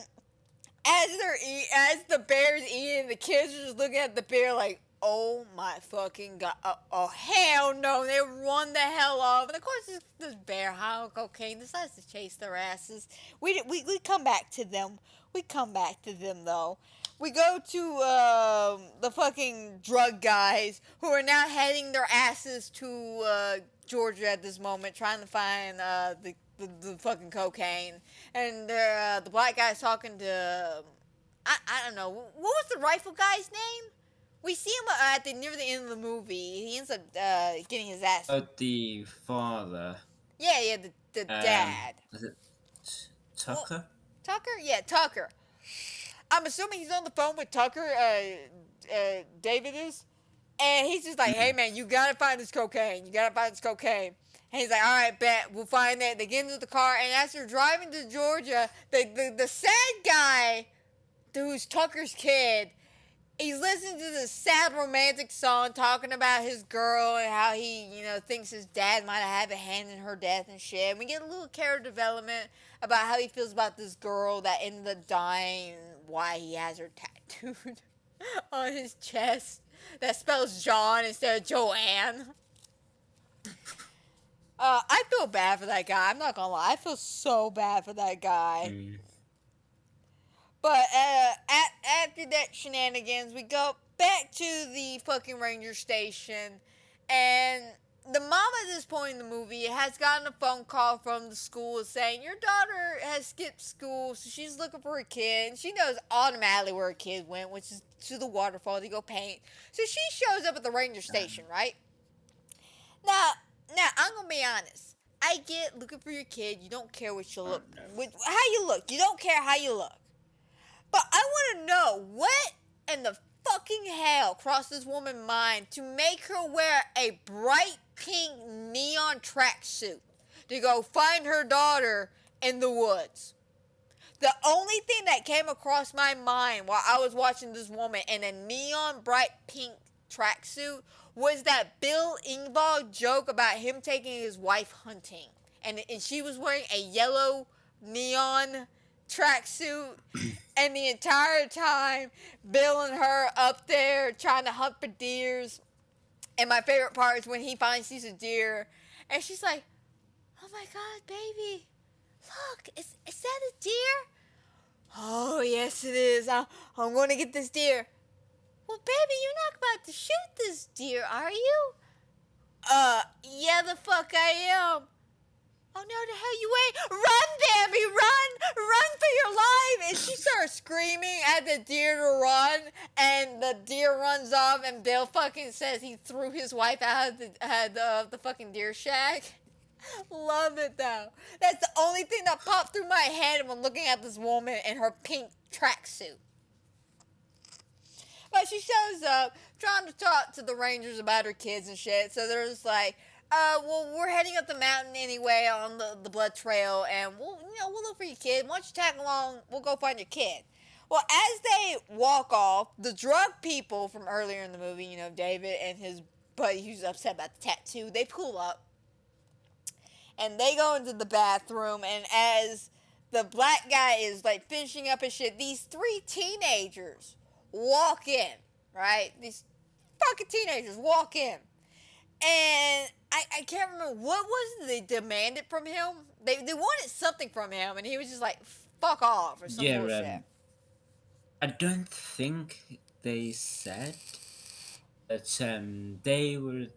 as the bear's eating, the kids are just looking at the bear like, oh my fucking god. Oh, hell no. They run the hell off. And of course, this bear high on cocaine decides to chase their asses. We come back to them. We come back to them, though. We go to the fucking drug guys who are now heading their asses to Georgia at this moment, trying to find the fucking cocaine. And the black guy's talking to, I don't know, what was the rifle guy's name? We see him near the end of the movie. He ends up getting his ass. The father. Yeah, the dad. Was it Tucker? Tucker? Yeah, Tucker. I'm assuming he's on the phone with Tucker, David is. And he's just like, hey, man, you gotta find this cocaine. You gotta find this cocaine. And he's like, all right, bet, we'll find it. They get into the car, and as they're driving to Georgia, the sad guy, who's Tucker's kid, he's listening to this sad romantic song talking about his girl and how he, thinks his dad might have had a hand in her death and shit. And we get a little character development about how he feels about this girl that ended up dying and why he has her tattooed on his chest that spells John instead of Joanne. I feel bad for that guy. I'm not gonna lie. I feel so bad for that guy. But after that shenanigans, we go back to the fucking ranger station, and the mom at this point in the movie has gotten a phone call from the school saying your daughter has skipped school, so she's looking for her kid, and she knows automatically where her kid went, which is to the waterfall to go paint. So she shows up at the ranger station, right? Now I'm gonna be honest. I get looking for your kid. You don't care what you look, how you look. You don't care how you look. But I want to know what in the fucking hell crossed this woman's mind to make her wear a bright pink neon tracksuit to go find her daughter in the woods. The only thing that came across my mind while I was watching this woman in a neon bright pink tracksuit was that Bill Engvall joke about him taking his wife hunting. And she was wearing a yellow neon tracksuit, and the entire time Bill and her up there trying to hunt for deers. And my favorite part is when he finally sees a deer and she's like, oh my god, baby, look, is that a deer? Oh yes it is. I'm going to get this deer. Well baby, you're not about to shoot this deer, are you? Yeah the fuck I am. Oh no, the hell you ain't. Run, Bambi, run for your life. And she starts screaming at the deer to run, and the deer runs off, and Bill fucking says he threw his wife out of the fucking deer shack. Love it though. That's the only thing that popped through my head when looking at this woman in her pink tracksuit. But she shows up trying to talk to the rangers about her kids and shit, so they're just like, well, we're heading up the mountain anyway on the blood trail, and we'll look for your kid. Why don't you tag along? We'll go find your kid. Well, as they walk off, the drug people from earlier in the movie, David and his buddy who's upset about the tattoo, they pull up, and they go into the bathroom, and as the black guy is, like, finishing up his shit, these three teenagers walk in, right? These fucking teenagers walk in, and I can't remember what was they demanded from him. They wanted something from him, and he was just like, "Fuck off" or some bullshit. I don't think they said that. They were,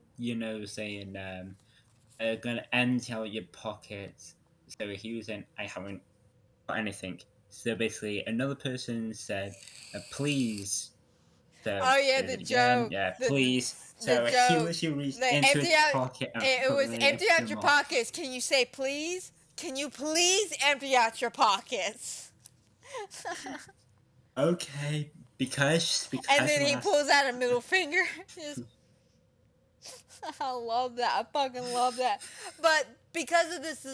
saying, gonna empty out your pockets. So he was saying, "I haven't got anything." So basically, another person said, "Please." So oh yeah, the joke. Yeah, please. So he literally reached into his pocket. It was empty out your pockets. Can you say please? Can you please empty out your pockets? Okay, because. And then he pulls out a middle finger. I love that. I fucking love that. But because of this,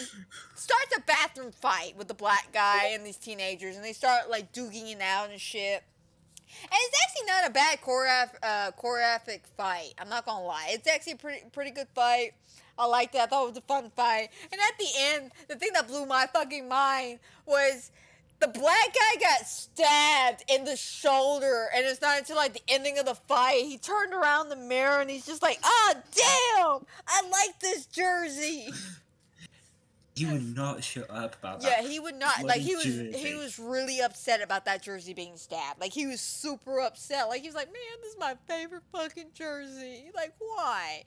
starts a bathroom fight with the black guy and these teenagers, and they start like duking it out and shit. And it's actually not a bad choreographic fight. I'm not gonna lie. It's actually a pretty good fight. I liked it. I thought it was a fun fight. And at the end, the thing that blew my fucking mind was The black guy got stabbed in the shoulder, and it's not until like the ending of the fight he turned around the mirror and he's just like, "Ah, damn! I like this jersey." He would not shut up about Yeah, that. he would not. bloody Like he jersey. was really upset about that jersey being stabbed. Like he was super upset. Like he was like, "Man, this is my favorite fucking jersey. Like why?"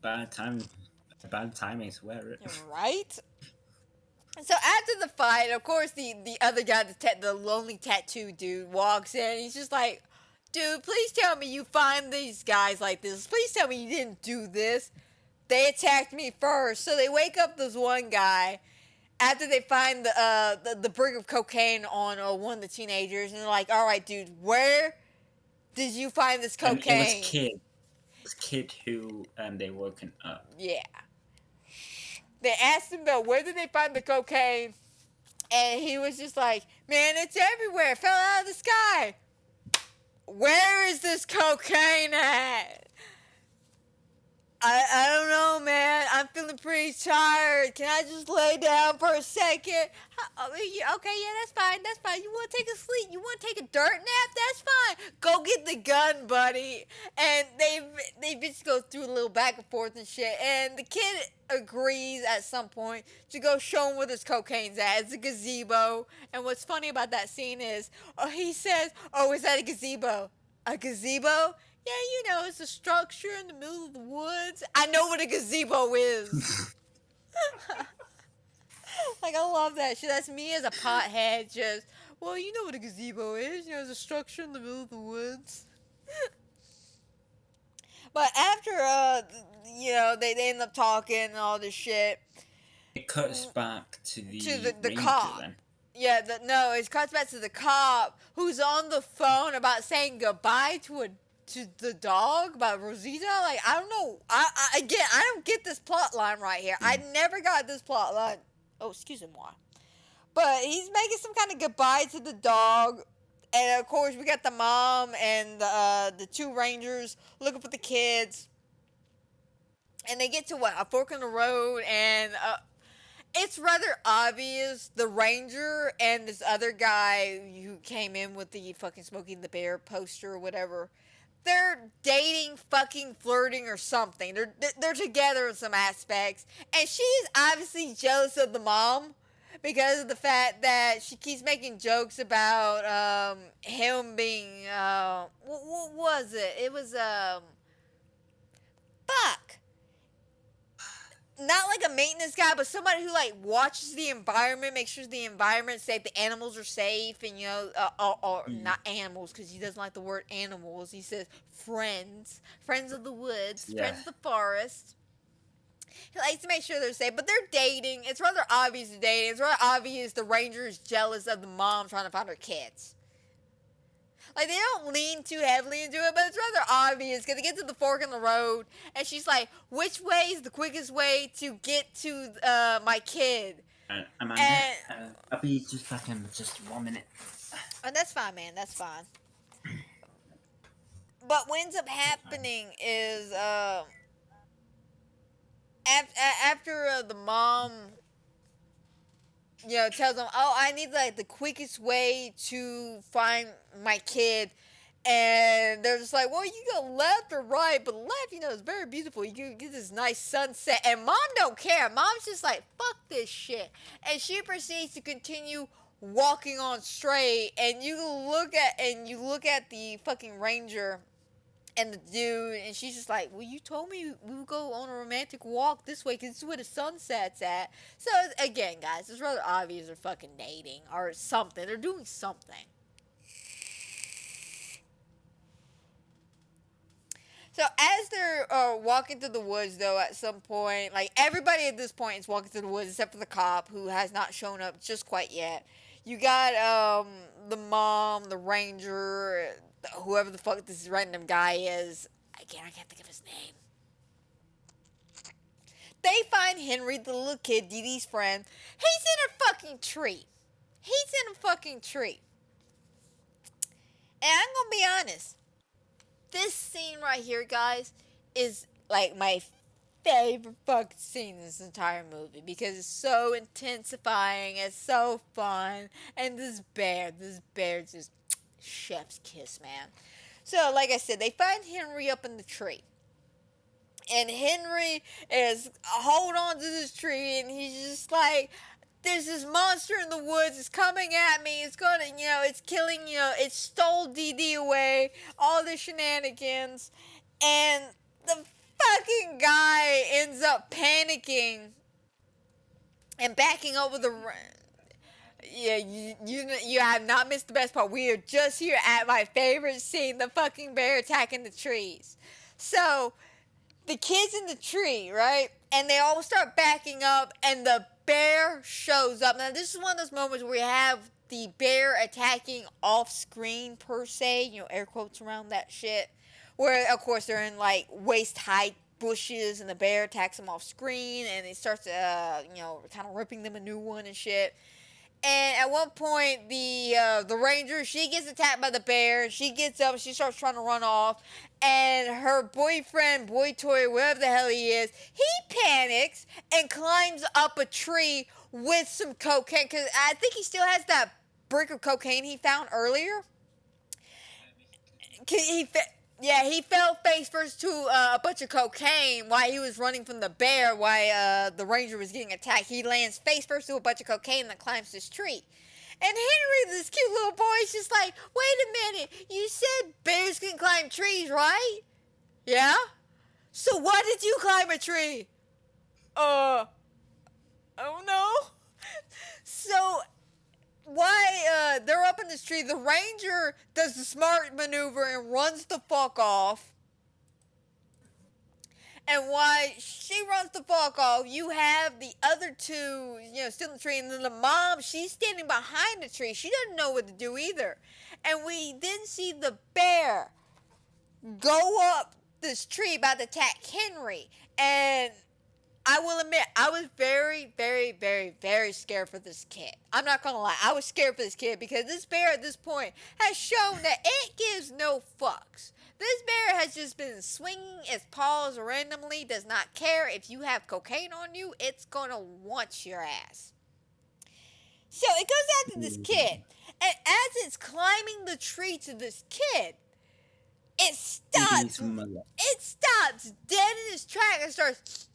Bad timing to wear it. Right? So after the fight, of course, the other guy, the lonely tattoo dude, walks in. He's just like, "Dude, please tell me you find these guys like this. Please tell me you didn't do this. They attacked me first." So they wake up this one guy after they find the brick of cocaine on one of the teenagers, and they're like, "All right, dude, where did you find this cocaine?" It was Kid. It was Kid who they woken up. Yeah. They asked him about where did they find the cocaine, and he was just like, "Man, it's everywhere. It fell out of the sky. Where is this cocaine at?" I don't know, man. I'm feeling pretty tired. Can I just lay down for a second? Okay, yeah, that's fine. That's fine. You want to take a sleep? You want to take a dirt nap? That's fine. Go get the gun, buddy. And they just go through a little back and forth and shit. And the kid agrees at some point to go show him where this cocaine's at. It's a gazebo. And what's funny about that scene is, he says, "Oh, is that a gazebo?" "A gazebo? Yeah, you know, it's a structure in the middle of the woods." I know what a gazebo is. Like, I love that shit. That's me as a pothead, just, "Well, you know what a gazebo is. You know, it's a structure in the middle of the woods." But after, they end up talking and all this shit. It cuts back to the the ranger cop. then. Yeah, it cuts back to the cop who's on the phone about saying goodbye to the dog, about Rosita. Like, I don't know. I don't get this plot line right here. I never got this plot line. Oh, excuse me. But he's making some kind of goodbye to the dog. And of course, we got the mom and the two rangers looking for the kids. And they get to a fork in the road, and it's rather obvious the ranger and this other guy who came in with the fucking Smokey the Bear poster or whatever, they're dating, fucking flirting or something. They're together in some aspects, and she's obviously jealous of the mom because of the fact that she keeps making jokes about him being what was it? It was fuck. Not like a maintenance guy, but somebody who like watches the environment, makes sure the environment's safe, the animals are safe, and or not animals, because he doesn't like the word animals. He says friends of the woods, friends of the forest. He likes to make sure they're safe, but they're dating. It's rather obvious they're dating. It's rather obvious the ranger is jealous of the mom trying to find her kids. Like, they don't lean too heavily into it, but it's rather obvious because they get to the fork in the road, and she's like, "Which way is the quickest way to get to my kid?" Amanda, I'll be just back in just 1 minute. Oh, that's fine, man. That's fine. But what ends up happening is after the mom, tells them, "Oh, I need like the quickest way to find my kid," and they're just like, "Well, you go left or right, but left, is very beautiful. You can get this nice sunset." And mom don't care. Mom's just like, "Fuck this shit," and she proceeds to continue walking on straight. And you look at the fucking ranger and the dude, and she's just like, "Well, you told me we would go on a romantic walk this way because this is where the sunset's at." So, again, guys, it's rather obvious they're fucking dating or something. They're doing something. So, as they're walking through the woods, though, at some point, like, everybody at this point is walking through the woods except for the cop, who has not shown up just quite yet. You got the mom, the ranger, whoever the fuck this random guy is. Again, I can't think of his name. They find Henry, the little kid, Dee Dee's friend. He's in a fucking tree. And I'm gonna be honest. This scene right here, guys, is like my favorite fucking scene in this entire movie because it's so intensifying, it's so fun, and this bear just chef's kiss, man. So, like I said, they find Henry up in the tree. And Henry is hold on to this tree, and he's just like, there's this monster in the woods, it's coming at me, it's gonna, it's killing, it stole Dee Dee away, all the shenanigans, and the fucking guy ends up panicking and backing over the... Yeah, you have not missed the best part. We are just here at my favorite scene, the fucking bear attacking the trees. So, the kids in the tree, right? And they all start backing up, and the bear shows up. Now, this is one of those moments where we have the bear attacking off-screen, per se. Air quotes around that shit. Where, of course, they're in, like, waist-high bushes, and the bear attacks them off-screen, and it starts, kind of ripping them a new one and shit. And at one point, the ranger, she gets attacked by the bear. She gets up, she starts trying to run off. And her boyfriend, Boy Toy, whatever the hell he is, he panics and climbs up a tree with some cocaine. Because I think he still has that brick of cocaine he found earlier. He fell face first to a bunch of cocaine while he was running from the bear while the ranger was getting attacked. He lands face first to a bunch of cocaine and then climbs this tree. And Henry, this cute little boy, is just like, wait a minute, you said bears can climb trees, right? Yeah? So why did you climb a tree? I don't know. So... why they're up in this tree, the ranger does the smart maneuver and runs the fuck off. And why she runs the fuck off, you have the other two, still in the tree, and then the mom, she's standing behind the tree. She doesn't know what to do either. And we then see the bear go up this tree about to attack Henry. And I will admit, I was very, very, very, very scared for this kid. I'm not going to lie. I was scared for this kid because this bear at this point has shown that it gives no fucks. This bear has just been swinging its paws randomly, does not care. If you have cocaine on you, it's going to want your ass. So it goes after this kid. And as it's climbing the tree to this kid, it stops. It stops dead in its track and starts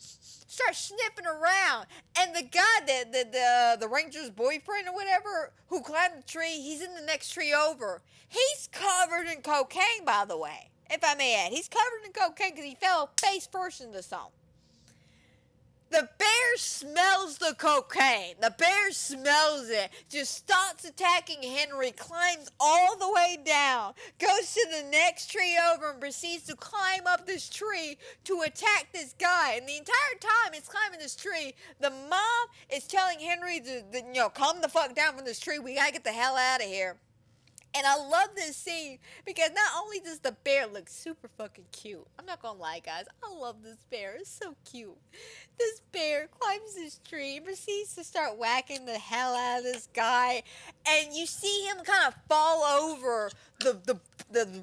sniffing around. And the guy, the ranger's boyfriend or whatever, who climbed the tree, he's in the next tree over. He's covered in cocaine, by the way, if I may add. He's covered in cocaine because he fell face first into something. The bear smells the cocaine. The bear smells it. Just starts attacking Henry, climbs all the way down, goes to the next tree over and proceeds to climb up this tree to attack this guy. And the entire time it's climbing this tree, the mom is telling Henry to calm the fuck down from this tree. We gotta get the hell out of here. And I love this scene because not only does the bear look super fucking cute. I'm not gonna lie, guys. I love this bear. It's so cute. This bear climbs this tree, proceeds to start whacking the hell out of this guy. And you see him kind of fall over the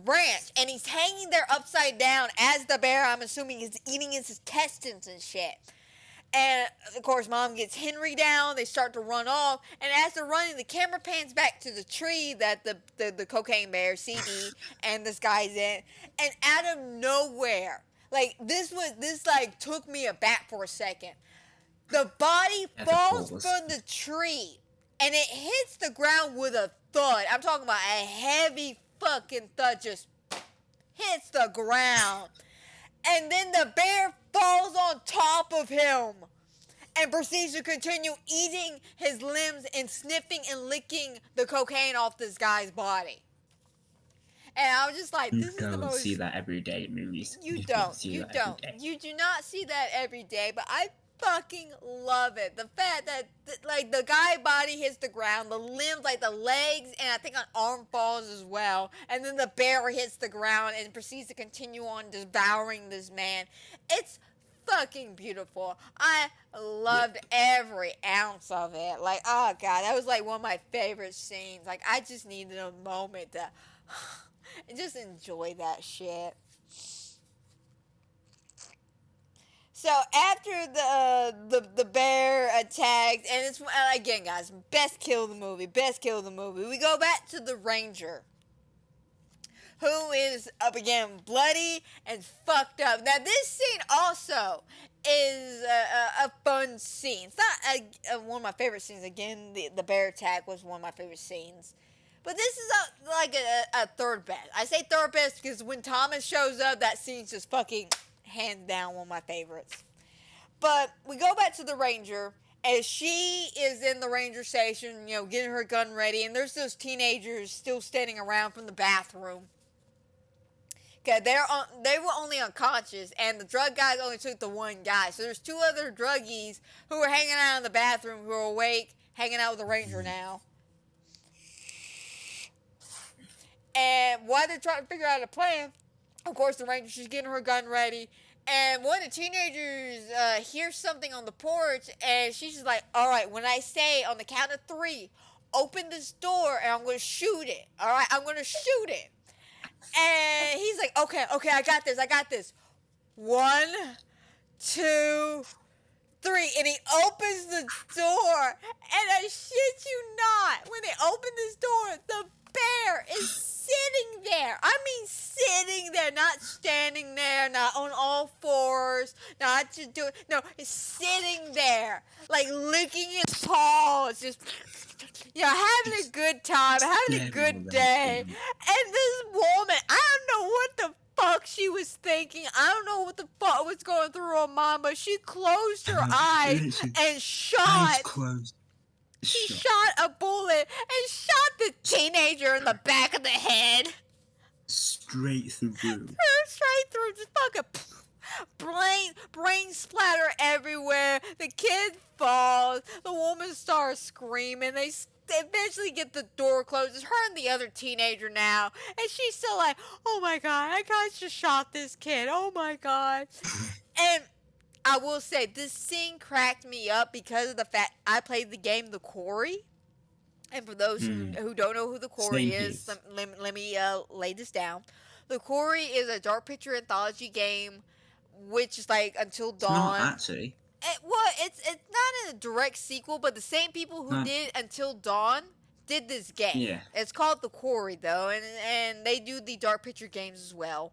branch. And he's hanging there upside down as the bear, I'm assuming, is eating his intestines and shit. And, of course, Mom gets Henry down. They start to run off. And as they're running, the camera pans back to the tree that the cocaine bear, CD, and this guy's in. And out of nowhere, this took me aback for a second. The body falls from the tree. And it hits the ground with a thud. I'm talking about a heavy fucking thud. Just hits the ground. And then the bear falls on top of him and proceeds to continue eating his limbs and sniffing and licking the cocaine off this guy's body. And I was just like, this is the most... You don't see that every day in movies. You don't. You do not see that every day, but I fucking love it. The fact that, the guy body hits the ground, the limbs, the legs, and I think an arm falls as well. And then the bear hits the ground and proceeds to continue on devouring this man. It's fucking beautiful. I loved every ounce of it. Oh God, that was one of my favorite scenes. I just needed a moment to just enjoy that shit. So after the bear attacked, and it's again, guys, best kill of the movie. We go back to the ranger, who is up again, bloody and fucked up. Now this scene also is a fun scene. It's not one of my favorite scenes. Again, the bear attack was one of my favorite scenes. But this is like a third best. I say third best because when Thomas shows up, that scene's just fucking hands down one of my favorites. But we go back to the ranger as she is in the ranger station, you know, getting her gun ready, and there's those teenagers still standing around from the bathroom. Okay, they were only unconscious, and the drug guys only took the one guy. So there's two other druggies who are hanging out in the bathroom who are awake, hanging out with the ranger now. And while they're trying to figure out a plan, of course, the ranger, she's getting her gun ready. And one of the teenagers hears something on the porch, and she's just like, all right, when I say on the count of 3, open this door, and I'm going to shoot it. All right, I'm going to shoot it. And he's like, okay, I got this. 1, 2, 3. And he opens the door, and I shit you not, when they open this door, the bear is sitting there. I mean sitting there, not standing there, not on all fours, not just doing, no, it's sitting there, like licking his paws, just, you know, having a good time, having a good day. And this woman, I don't know what the fuck she was thinking. I don't know what the fuck was going through her mind, but she closed her eyes and shot. She shot a bullet and shot the teenager in the back of the head. Straight through. Straight through. Just fucking brain splatter everywhere. The kid falls. The woman starts screaming. They eventually get the door closed. It's her and the other teenager now. And she's still like, oh my God, I just shot this kid. Oh my God. And I will say, this scene cracked me up because of the fact I played the game The Quarry. And for those who don't know who The Quarry is, let me lay this down. The Quarry is a dark picture anthology game, which is like Until Dawn. It's not actually. It's not a direct sequel, but the same people who did Until Dawn did this game. Yeah. It's called The Quarry, though, and they do the dark picture games as well.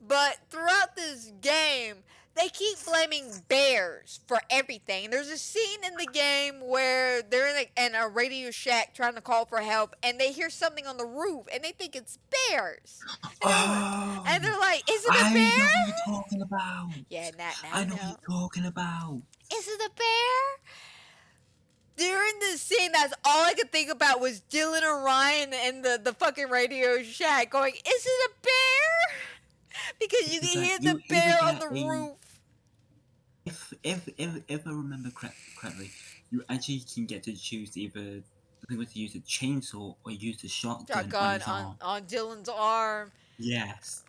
But throughout this game, they keep blaming bears for everything. There's a scene in the game where they're in a Radio Shack trying to call for help, and they hear something on the roof, and they think it's bears. And they're like, is it a bear? I know what you're talking about. Yeah, I know what you're talking about. Is it a bear? During this scene, that's all I could think about was Dylan and Ryan in the fucking Radio Shack going, is it a bear? Because you can hear the bear on the roof. If I remember correctly, you actually can get to choose either, I think it was to use a chainsaw or use a shotgun on Dylan's arm. Yes.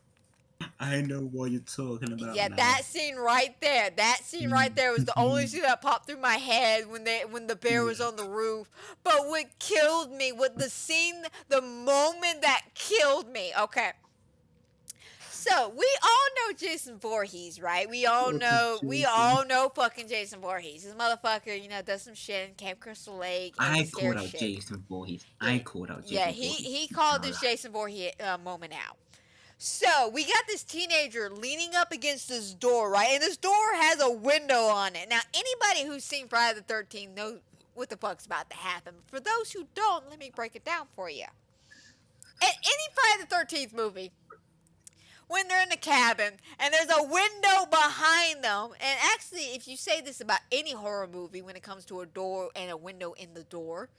I know what you're talking about. Yeah, now. that scene right there. That scene right there was the only scene that popped through my head when the bear was on the roof. But what killed me, the moment that killed me, okay. So, we all know Jason Voorhees, right? We all know fucking Jason Voorhees. This motherfucker, you know, does some shit in Camp Crystal Lake. I called out Jason Voorhees. He called this Jason Voorhees moment out. So, we got this teenager leaning up against this door, right? And this door has a window on it. Now, anybody who's seen Friday the 13th knows what the fuck's about to happen. For those who don't, let me break it down for you. In any Friday the 13th movie, when they're in the cabin and there's a window behind them, and actually if you say this about any horror movie when it comes to a door and a window in the door,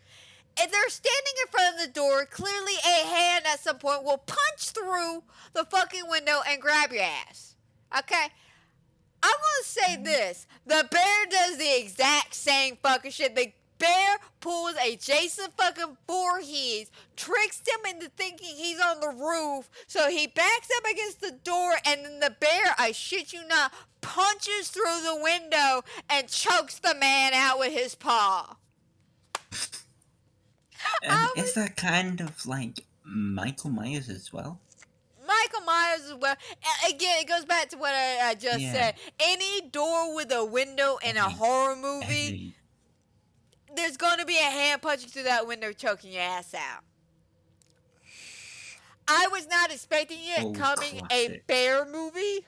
if they're standing in front of the door, clearly a hand at some point will punch through the fucking window and grab your ass. Okay? I'm gonna say this. The bear does the exact same fucking shit. The bear pulls a Jason fucking Voorhees, tricks him into thinking he's on the roof, so he backs up against the door, and then the bear, I shit you not, punches through the window and chokes the man out with his paw. Is that kind of like Michael Myers as well? Michael Myers as well. Again, it goes back to what I just said. Any door with a window in a horror movie, there's going to be a hand punching through that window, choking your ass out. I was not expecting it coming a bear movie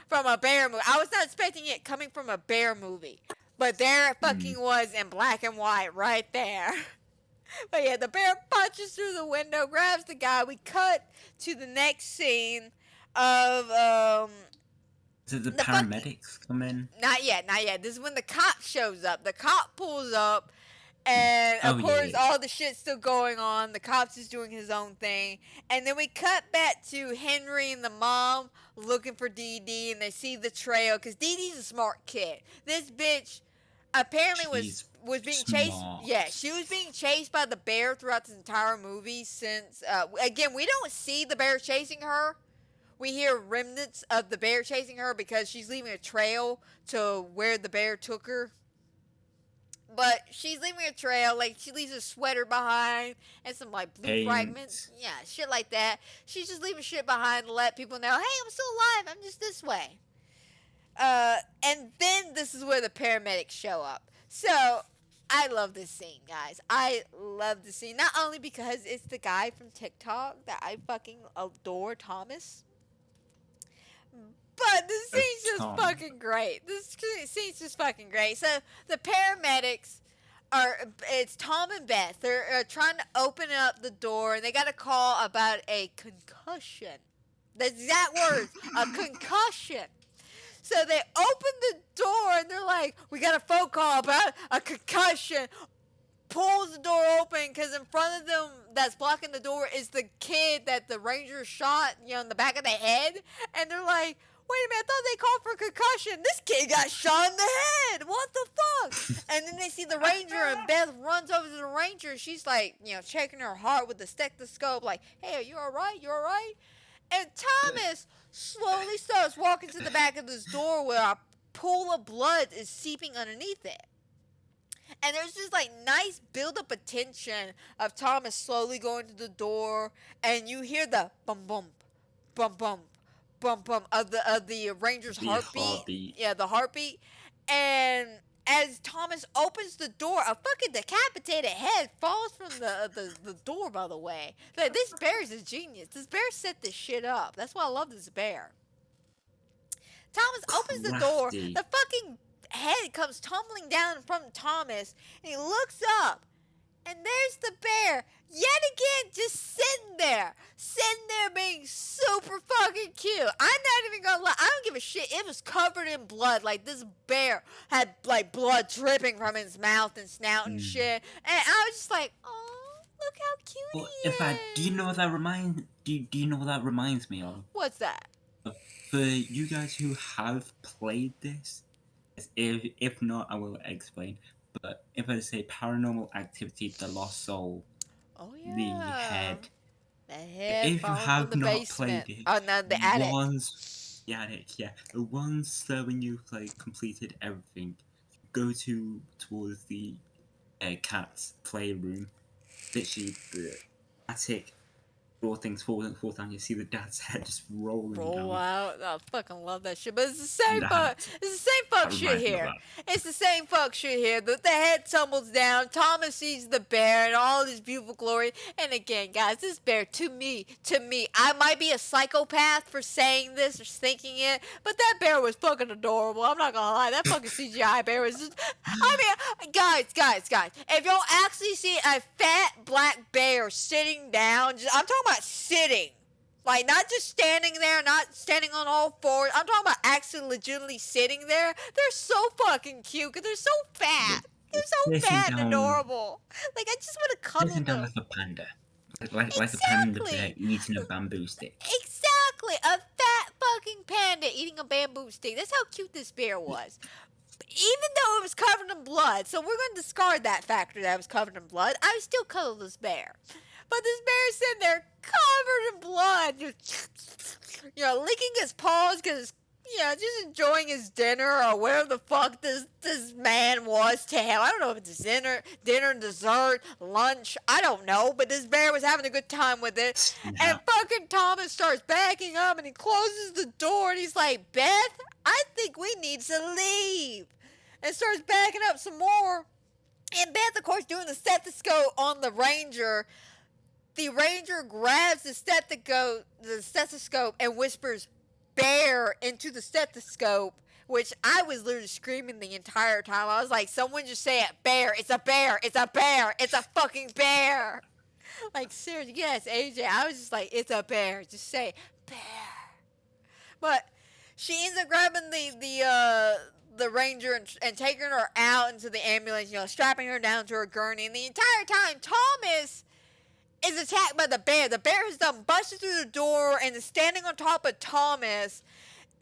from a bear movie. I was not expecting it coming from a bear movie. But there it fucking was in black and white right there. But yeah, the bear punches through the window, grabs the guy. We cut to the next scene of Did the paramedics come in? Not yet. This is when the cop shows up. The cop pulls up, and of course, all the shit's still going on. The cop's just doing his own thing. And then we cut back to Henry and the mom looking for Dee Dee, and they see the trail, because Dee Dee's a smart kid. This bitch apparently was being chased. Yeah, she was being chased by the bear throughout this entire movie since, again, we don't see the bear chasing her. We hear remnants of the bear chasing her because she's leaving a trail to where the bear took her. But she's leaving a trail, like she leaves a sweater behind and some like blue fragments. Yeah, shit like that. She's just leaving shit behind to let people know, hey, I'm still alive, I'm just this way. And then this is where the paramedics show up. So, I love this scene, guys. I love this scene. Not only because it's the guy from TikTok that I fucking adore, Thomas. But this scene's just fucking great. This scene's just fucking great. So, the paramedics it's Tom and Beth. They're trying to open up the door, and they got a call about a concussion. The exact words, a concussion. So they open the door, and they're like, we got a phone call about a concussion. Pulls the door open, because in front of them that's blocking the door is the kid that the ranger shot, in the back of the head. And they're like, wait a minute, I thought they called for concussion. This kid got shot in the head. What the fuck? And then they see the ranger, and Beth runs over to the ranger, and she's like, checking her heart with the stethoscope, like, hey, are you all right? You all right? And Thomas slowly starts walking to the back of this door where a pool of blood is seeping underneath it. And there's this nice build-up of tension of Thomas slowly going to the door, and you hear the bum bum, bum bum, bum bum of the ranger's heartbeat. Yeah, the heartbeat. And as Thomas opens the door, a fucking decapitated head falls from the door, by the way. This bear is a genius. This bear set this shit up. That's why I love this bear. Thomas opens the door. The fucking head comes tumbling down from Thomas, and he looks up, and there's the bear, yet again, just sitting there being super fucking cute. I'm not even gonna lie, I don't give a shit. It was covered in blood. Like, this bear had blood dripping from his mouth and snout and shit, and I was just like, oh, look how cute he is. Do you know what that reminds me of? What's that? For you guys who have played this, if not, I will explain. But if I say Paranormal Activity: The Lost Soul, the head. The head. If you have not played it, the attic. Once when you completed everything, go towards the cat's playroom. Literally, the attic. All things fall down. You see the dad's head just rolling down. Out. I fucking love that shit. But it's the same fuck. It's the same fuck shit here. It's the same fuck shit here. The head tumbles down. Thomas sees the bear in all his beautiful glory. And again, guys, this bear to me, I might be a psychopath for saying this or thinking it, but that bear was fucking adorable. I'm not gonna lie. That fucking CGI bear was just. I mean, guys. If y'all actually see a fat black bear sitting down, I'm talking about sitting, not just standing there, not standing on all fours. I'm talking about actually legitimately sitting there. They're so fucking cute because they're so fat. They're so fat and adorable. I just want to cuddle them. Like a panda, like a panda bear eating a bamboo stick. Exactly, a fat fucking panda eating a bamboo stick. That's how cute this bear was. Even though it was covered in blood, so we're going to discard that factor that it was covered in blood. I would still cuddle this bear. But this bear's sitting there covered in blood, just, licking his paws because his just enjoying his dinner or whatever the fuck this man was to him. I don't know if it's dinner, dessert, lunch, I don't know, but this bear was having a good time with it. And fucking Thomas starts backing up and he closes the door and he's like, Beth, I think we need to leave. And starts backing up some more. And Beth, of course, doing the stethoscope on the Ranger. The Ranger grabs the stethoscope and whispers, bear, into the stethoscope, which I was literally screaming the entire time. I was like, someone just say it, bear, it's a bear, it's a bear, it's a fucking bear. Like, seriously, yes, AJ, I was just like, it's a bear, just say, bear. But she ends up grabbing the Ranger and taking her out into the ambulance, strapping her down to her gurney. And the entire time, Thomas is attacked by the bear. The bear has done busted through the door and is standing on top of Thomas.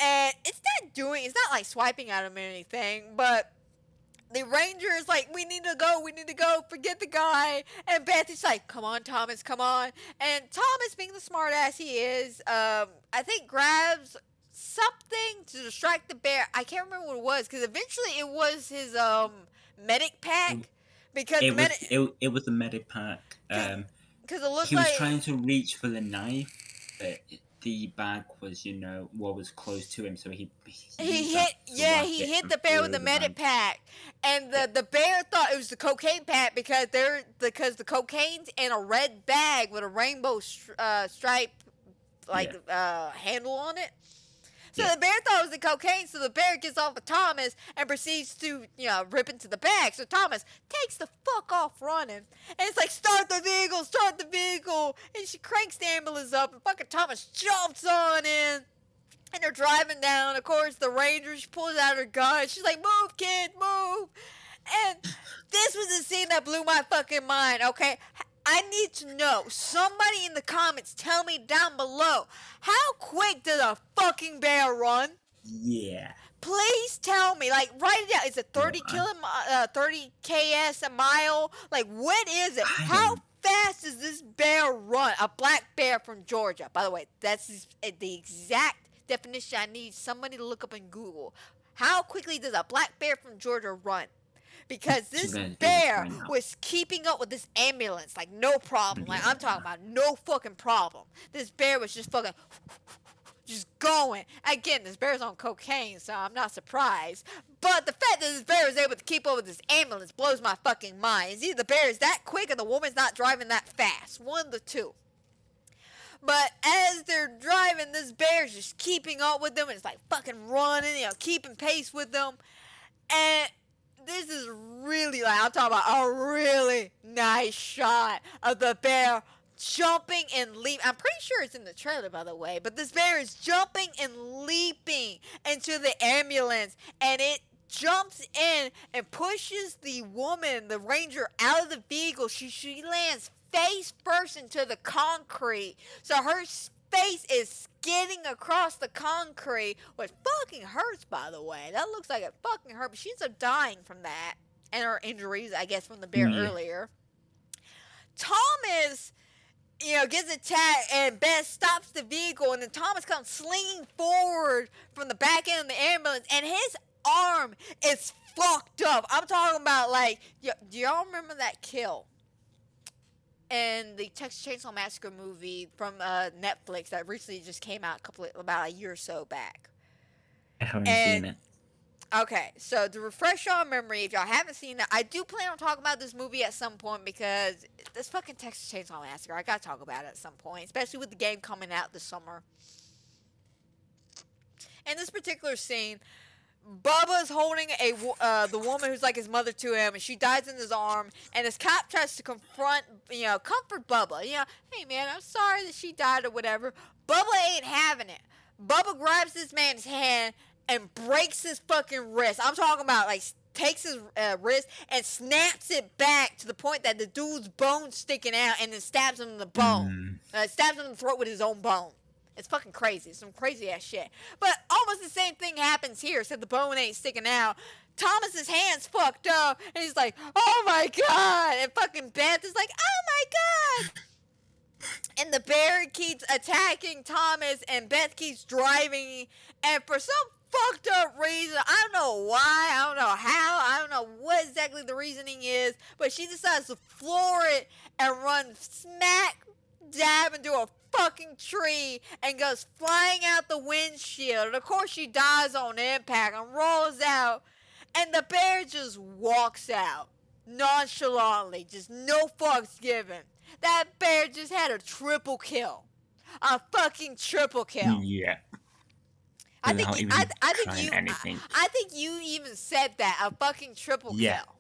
And it's not like swiping at him or anything, but the Ranger is like, we need to go, forget the guy. And Beth is like, come on, Thomas, come on. And Thomas, being the smart ass he is, I think grabs something to distract the bear. I can't remember what it was, because eventually it was his medic pack. Because it was a medic pack. Because it looked he was like trying to reach for the knife, but the bag was, what was close to him, so he hit the bear with the medic pack, and the bear thought it was the cocaine pack because the cocaine's in a red bag with a rainbow stripe handle on it. So the bear thought it was the cocaine, so the bear gets off of Thomas and proceeds to, rip into the bag. So Thomas takes the fuck off running. And it's like, start the vehicle. And she cranks the ambulance up, and fucking Thomas jumps on in. And they're driving down. Of course, the Ranger, she pulls out her gun. She's like, move, kid, move. And this was the scene that blew my fucking mind, okay? I need to know. Somebody in the comments tell me down below. How quick does a fucking bear run? Yeah. Please tell me. Like, write it down. Is it 30 kS a mile? Like, what is it? How fast does this bear run? A black bear from Georgia. By the way, that's the exact definition I need somebody to look up in Google. How quickly does a black bear from Georgia run? Because this bear was keeping up with this ambulance, like, no problem. Like, I'm talking about no fucking problem. This bear was just fucking just going. Again, this bear's on cocaine, so I'm not surprised. But the fact that this bear is able to keep up with this ambulance blows my fucking mind. It's either the bear is that quick or the woman's not driving that fast. One of the two. But as they're driving, this bear's just keeping up with them. And it's like fucking running, keeping pace with them. And this is really, like, I'm talking about a really nice shot of the bear jumping and leaping. I'm pretty sure it's in the trailer, by the way, but this bear is jumping and leaping into the ambulance, and it jumps in and pushes the woman, the Ranger, out of the vehicle. She lands face first into the concrete, so her face is skidding across the concrete, which fucking hurts, by the way. That looks like it fucking hurt, but she's dying from that, and her injuries, I guess, from the bear earlier. Thomas, gets attacked, and Beth stops the vehicle, and then Thomas comes slinging forward from the back end of the ambulance, and his arm is fucked up. I'm talking about, like, do y'all remember that kill in the Texas Chainsaw Massacre movie from Netflix that recently just came out about a year or so back? I haven't seen it. Okay, so to refresh your memory, if y'all haven't seen it, I do plan on talking about this movie at some point because this fucking Texas Chainsaw Massacre, I gotta talk about it at some point, especially with the game coming out this summer. In this particular scene, Bubba's holding the woman who's like his mother to him, and she dies in his arm, and this cop tries to comfort Bubba. Hey man, I'm sorry that she died or whatever. Bubba ain't having it. Bubba grabs this man's hand and breaks his fucking wrist. I'm talking about, like, takes his wrist and snaps it back to the point that the dude's bone's sticking out, and then stabs him in the bone. Stabs him in the throat with his own bone. It's fucking crazy. It's some crazy ass shit. But almost the same thing happens here, except the bone ain't sticking out. Thomas's hand's fucked up, and he's like, oh my god. And fucking Beth is like, oh my god. And the bear keeps attacking Thomas, and Beth keeps driving. And for some fucked up reason, I don't know why, I don't know how, I don't know what exactly the reasoning is, but she decides to floor it and run smack dab into a fucking tree and goes flying out the windshield. And of course she dies on impact and rolls out, and the bear just walks out nonchalantly, just no fucks given. That bear just had a triple kill. A fucking triple kill. Yeah. I think you even said that, a fucking triple Yeah. kill.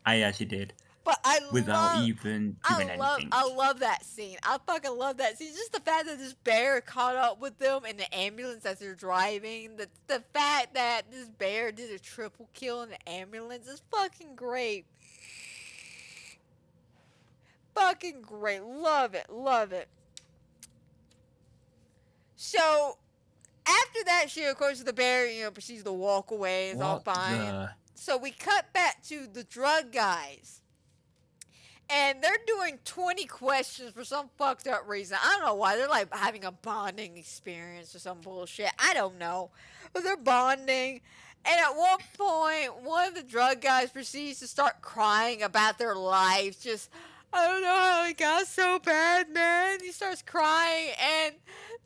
I actually did. But I Without love, even doing anything. I love that scene. I fucking love that scene. Just the fact that this bear caught up with them in the ambulance as they're driving. The fact that this bear did a triple kill in the ambulance is fucking great. Fucking great. Love it. Love it. So, after that shit, of course, the bear, proceeds to walk away. It's all fine. So we cut back to the drug guys. And they're doing 20 questions for some fucked up reason. I don't know why. They're like having a bonding experience or some bullshit. I don't know. But they're bonding. And at one point, one of the drug guys proceeds to start crying about their lives. Just, I don't know how it got so bad, man. He starts crying, and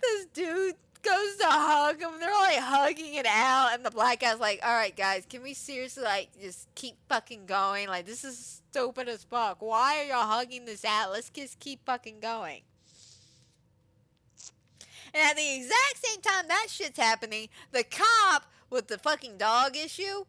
this dude goes to hug him. They're like hugging it out, and the black guy's like, all right, guys, can we seriously just keep fucking going? Like, this is stupid as fuck. Why are y'all hugging this out? Let's just keep fucking going. And at the exact same time that shit's happening, the cop with the fucking dog issue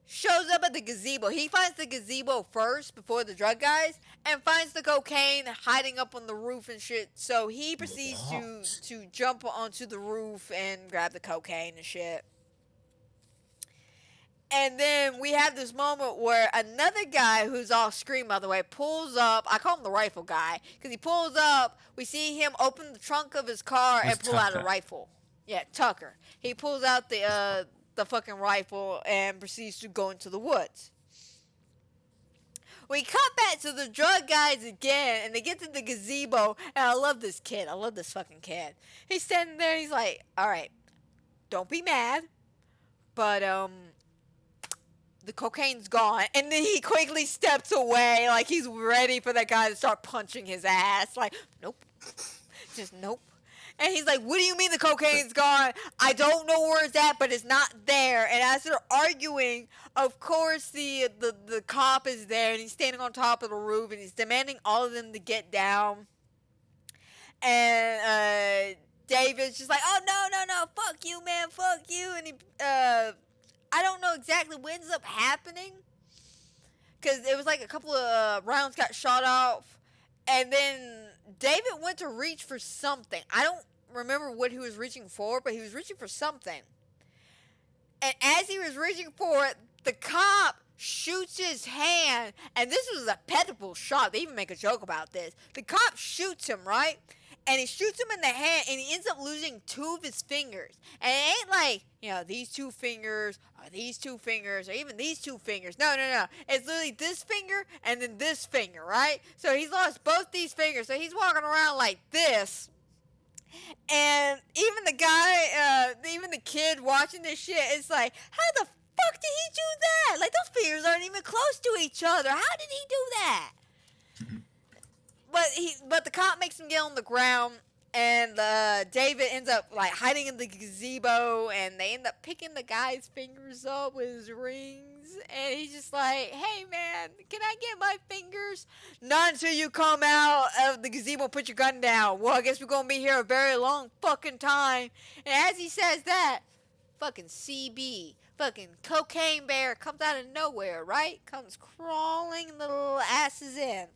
shows up at the gazebo. He finds the gazebo first before the drug guys, and finds the cocaine hiding up on the roof and shit. So he proceeds to jump onto the roof and grab the cocaine and shit. And then we have this moment where another guy, who's off screen by the way, pulls up. I call him the rifle guy because he pulls up. We see him open the trunk of his car and pull out a rifle. Yeah, Tucker. He pulls out the fucking rifle and proceeds to go into the woods. We cut back to the drug guys again, and they get to the gazebo, and I love this kid. I love this fucking kid. He's standing there, and he's like, all right, don't be mad, but, the cocaine's gone. And then he quickly steps away, like he's ready for that guy to start punching his ass. Like, nope. Just nope. And he's like, what do you mean the cocaine's gone? I don't know where it's at, but it's not there. And as they're arguing, of course, the cop is there, and he's standing on top of the roof, and he's demanding all of them to get down. And David's just like, oh, no, fuck you, man, fuck you. And he, I don't know exactly what ends up happening, because it was like a couple of rounds got shot off, and then David went to reach for something. I don't remember what he was reaching for, but he was reaching for something. And as he was reaching for it, the cop shoots his hand, and this was a pitiful shot. They even make a joke about this. The cop shoots him, right? And he shoots him in the hand, and he ends up losing 2 of his fingers. And it ain't like, these 2 fingers, or these 2 fingers, or even these 2 fingers. No. It's literally this finger, and then this finger, right? So he's lost both these fingers. So he's walking around like this. And even the guy, even the kid watching this shit, is like, how the fuck did he do that? Like, those fingers aren't even close to each other. How did he do that? But the cop makes him get on the ground, and David ends up hiding in the gazebo, and they end up picking the guy's fingers up with his rings, and he's just like, hey man, can I get my fingers? Not until you come out of the gazebo and put your gun down. Well, I guess we're gonna be here a very long fucking time. And as he says that, fucking CB, fucking cocaine bear comes out of nowhere, right? Comes crawling the little asses in.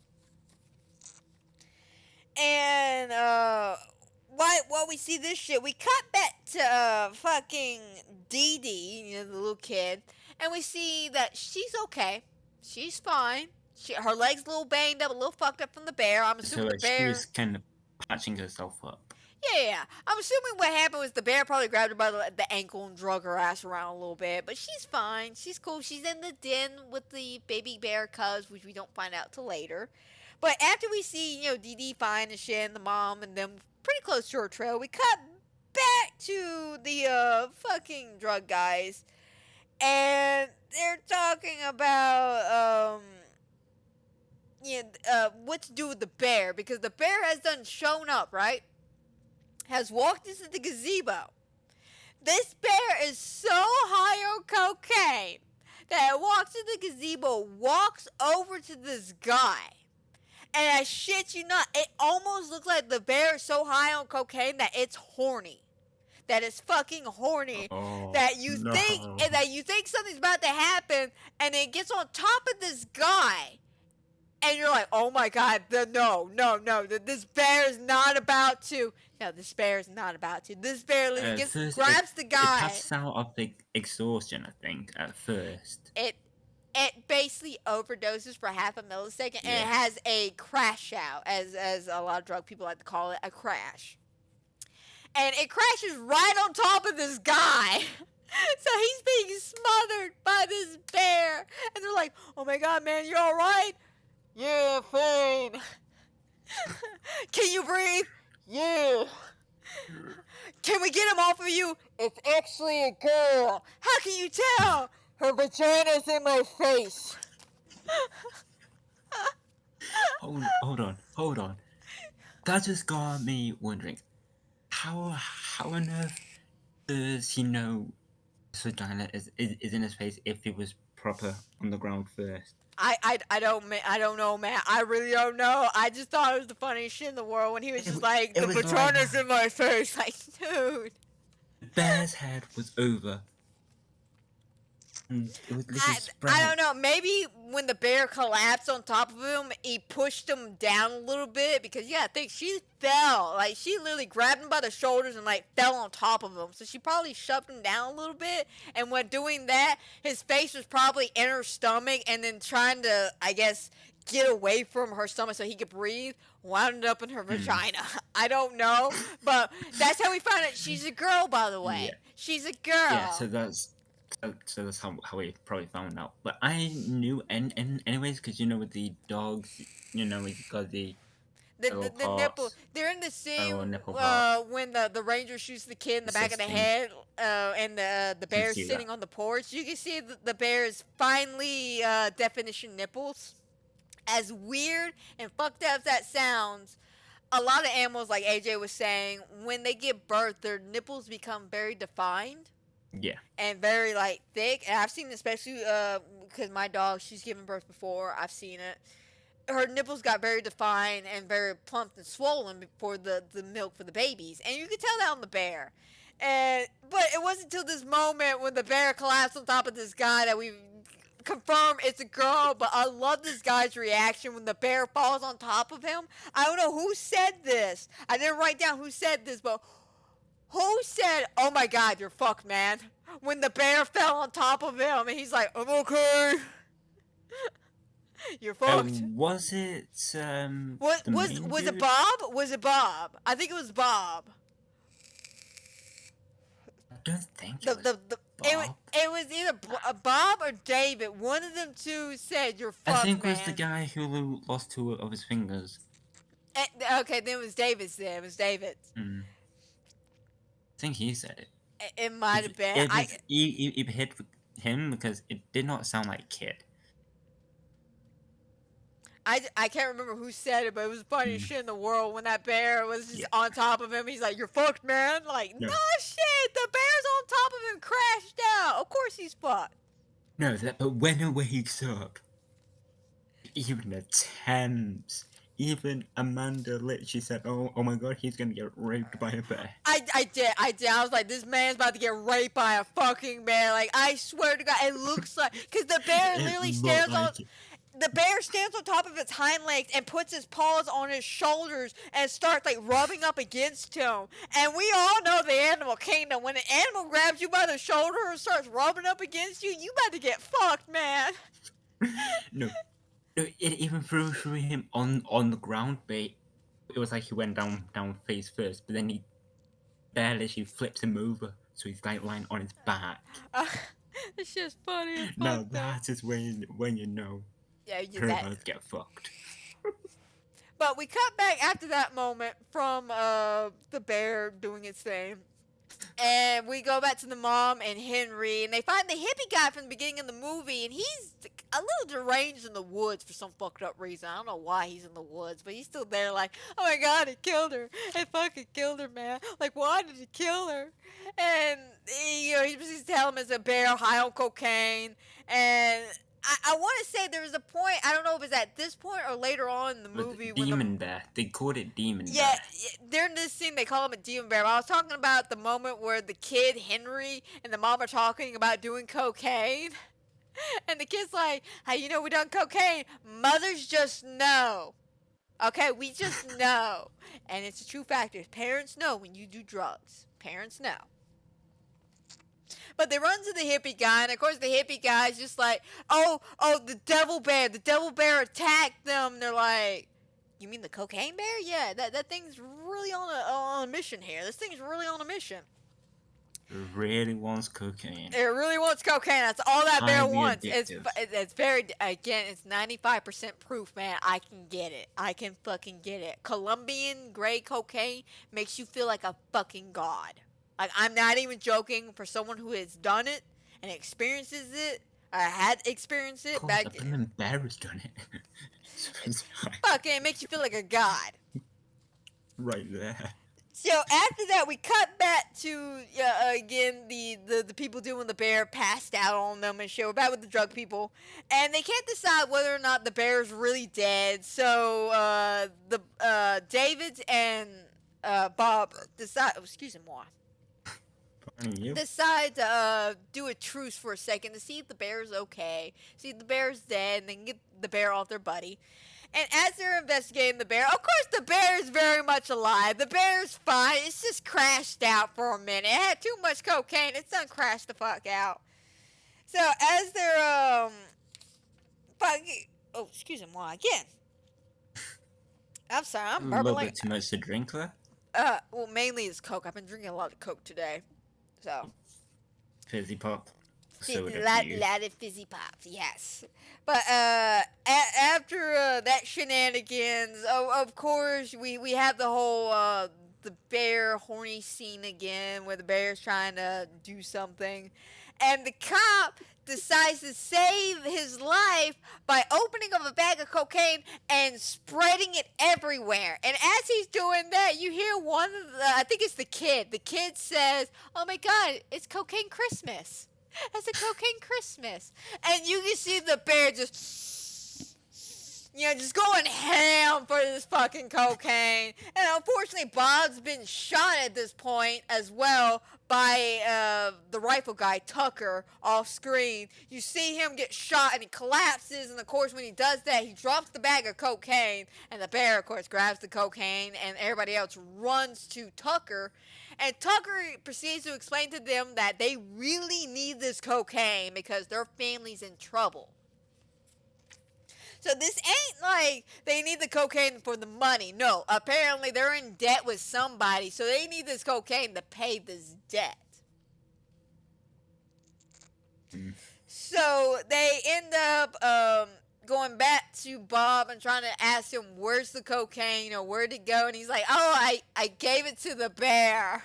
And, while we see this shit, we cut back to, fucking Dee Dee, the little kid, and we see that she's okay. She's fine. Her leg's a little banged up, a little fucked up from the bear. I'm assuming the bear... She's kind of patching herself up. Yeah, I'm assuming what happened was the bear probably grabbed her by the ankle and drug her ass around a little bit, but she's fine. She's cool. She's in the den with the baby bear cubs, which we don't find out till later. But after we see, Dee Dee fine and shit and the mom and them pretty close to her trail, we cut back to the fucking drug guys, and they're talking about what to do with the bear, because the bear has done shown up, right? Has walked into the gazebo. This bear is so high on cocaine that it walks in the gazebo, walks over to this guy, and I shit you not, it almost looks like the bear is so high on cocaine that it's horny. That it's fucking horny. That you think something's about to happen, and it gets on top of this guy. And you're like, oh my god, no, this bear is not about to. No, this bear is not about to. This bear literally grabs the guy. It passes out of the exhaustion, I think, at first. It basically overdoses for half a millisecond, and it has a crash out, as a lot of drug people like to call it, a crash. And it crashes right on top of this guy. So he's being smothered by this bear. And they're like, oh my god, man, you alright? Yeah, fine. Can you breathe? Yeah. Can we get him off of you? It's actually a girl. How can you tell? Her vagina's in my face. Hold on. That just got me wondering. How on earth does he know his vagina is in his face if he was proper on the ground first? I don't know, man. I really don't know. I just thought it was the funniest shit in the world when he was just like, the vagina's in my face. Like, dude. The bear's head was over. It was I don't know. Maybe when the bear collapsed on top of him, he pushed him down a little bit because, I think she fell. Like, she literally grabbed him by the shoulders and, fell on top of him. So she probably shoved him down a little bit. And when doing that, his face was probably in her stomach and then trying to, I guess, get away from her stomach so he could breathe, wound up in her vagina. I don't know. But that's how we found out she's a girl, by the way. Yeah. She's a girl. Yeah, so that's how we probably found out. But I knew, anyways, because with the dogs, we got the nipple. They're in the scene when the ranger shoots the kid in the back of the head, and the bear's sitting on the porch. You can see the bear's finely definition nipples. As weird and fucked up as that sounds, a lot of animals, like AJ was saying, when they give birth, their nipples become very defined. Yeah. And very, thick. And I've seen it especially because my dog, she's given birth before. I've seen it. Her nipples got very defined and very plump and swollen for the milk for the babies. And you could tell that on the bear. But it wasn't until this moment when the bear collapsed on top of this guy that we confirmed it's a girl. But I love this guy's reaction when the bear falls on top of him. I don't know who said this. I didn't write down who said this, but who said, oh my god, you're fucked, man, when the bear fell on top of him and he's like, I'm okay. You're fucked. Was it, was it Bob? Was it Bob? I think it was Bob. I don't think it was Bob. It was either Bob or David. One of them two said, you're fucked, I think it man. was the guy who lost 2 of his fingers. Okay, then it was David's then. It was David's. I think he said it. It might have been. It hit him because it did not sound like Kid. I can't remember who said it, but it was the funniest shit in the world when that bear was just on top of him. He's like, you're fucked, man. Like, no shit. The bear's on top of him, crashed out. Of course he's fucked. No, but when he wakes up, even attempts, even Amanda literally said, oh my god, he's gonna get raped by a bear. I did. I was like, this man's about to get raped by a fucking bear. Like, I swear to God, it looks like, because the bear literally stands on... The bear stands on top of its hind legs and puts his paws on his shoulders and starts rubbing up against him. And we all know the animal kingdom. When an animal grabs you by the shoulder and starts rubbing up against you, you about to get fucked, man. No, it even threw him on the ground, but it was like he went down face first, but then he bear literally flips him over, so he's like lying on his back. It's just funny. As Now fuck, though. that is when you know Yeah, you criminals get fucked. But we cut back after that moment from the bear doing its thing. And we go back to the mom and Henry, and they find the hippie guy from the beginning of the movie, and he's a little deranged in the woods for some fucked up reason. I don't know why he's in the woods, but he's still there like, oh my god, he killed her. He fucking killed her, man. Like, why did he kill her? And, he's telling him it's a bear high on cocaine, and I want to say there was a point, I don't know if it's at this point or later on in the movie. Demon bear. They called it demon yeah, bear. during this scene they call him a demon bear. But I was talking about the moment where the kid, Henry, and the mom are talking about doing cocaine. And the kid's like, hey, we done cocaine. Mothers just know. Okay, we just know. And it's a true fact. Parents know when you do drugs. Parents know. But they run to the hippie guy, and of course the hippie guy's just like, oh, the devil bear attacked them. They're like, you mean the cocaine bear? Yeah, that thing's really on a mission here. This thing's really on a mission. It really wants cocaine. It really wants cocaine. That's all that bear Highly wants. addictive. It's very, again, it's 95% proof, man. I can get it. I can fucking get it. Colombian gray cocaine makes you feel like a fucking god. Like, I'm not even joking. For someone who has done it and experiences it, had experienced it Of course, back. the fucking bear has done it. Fucking, it makes you feel like a god. Right there. So after that, we cut back to again the people doing the bear passed out on them and shit. We're back with the drug people, and they can't decide whether or not the bear's really dead. So David and Bob decide. Oh, excuse me, moi. Decide to do a truce for a second to see if the bear's okay, see if the bear's dead, and then get the bear off their buddy. And as they're investigating the bear, of course the bear is very much alive. The bear's fine. It's just crashed out for a minute. It had too much cocaine. It's done crashed the fuck out. So as they're excuse me, moi again. I'm sorry, I'm A little burbling. bit too much to drink there. Well, mainly it's Coke. I've been drinking a lot of Coke today. So. Fizzy pop. Soda Lot of fizzy pops, yes. But after that shenanigans, of course, we have the whole the bear horny scene again, where the bear's trying to do something, and the cop decides to save his life by opening up a bag of cocaine and spreading it everywhere. And as he's doing that, you hear one of I think it's the kid. The kid says, "Oh my God, it's cocaine Christmas. It's a cocaine Christmas." And you can see the bear just going ham for this fucking cocaine. And unfortunately, Bob's been shot at this point as well by the rifle guy, Tucker, off screen. You see him get shot and he collapses, and of course when he does that, he drops the bag of cocaine, and the bear, of course, grabs the cocaine, and everybody else runs to Tucker. And Tucker proceeds to explain to them that they really need this cocaine because their family's in trouble. So this ain't like they need the cocaine for the money. No, apparently they're in debt with somebody, so they need this cocaine to pay this debt. So they end up going back to Bob and trying to ask him, where's the cocaine or where'd it go? And he's like, oh, I gave it to the bear.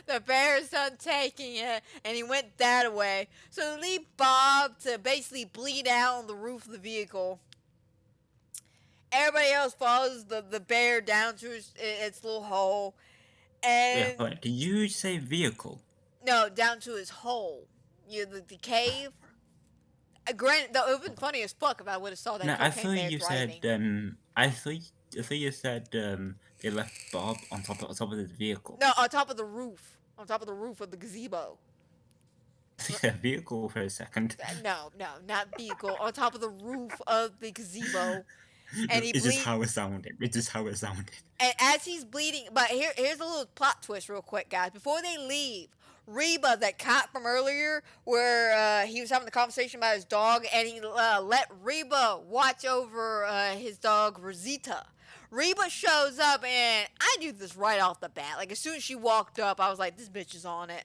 The bear's done taking it, and he went that way. So they leave Bob to basically bleed out on the roof of the vehicle. Everybody else follows the bear down to its little hole. And yeah, did you say vehicle? No, down to his hole. The cave. Granted, though, it would have been funny as fuck if I would have saw that. No, cocaine I thought bear you driving. said I thought you said they left Bob on top of the vehicle. No, on top of the roof. On top of the roof of the gazebo. Yeah, vehicle for a second. No, not vehicle. On top of the roof of the gazebo. And It's just how it sounded. It's just how it sounded. And as he's bleeding, but here's a little plot twist real quick, guys. Before they leave, Reba, that cop from earlier, where he was having the conversation about his dog, and he let Reba watch over his dog, Rosita. Reba shows up, and I knew this right off the bat. Like, as soon as she walked up, I was like, this bitch is on it.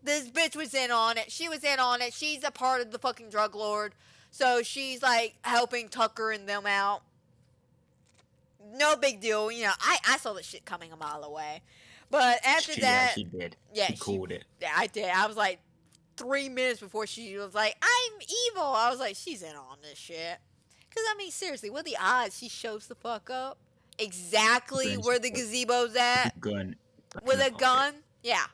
This bitch was in on it. She was in on it. She's a part of the fucking drug lord. So she's, like, helping Tucker and them out. No big deal. You know, I saw this shit coming a mile away. But after that... Yeah, she did. Yeah, she called it. Yeah, I did. I was like, 3 minutes before she was like, I'm evil. I was like, she's in on this shit. Because, I mean, seriously, what are the odds she shows the fuck up? Exactly where the gazebo's at? Gun. With a gun? Yeah.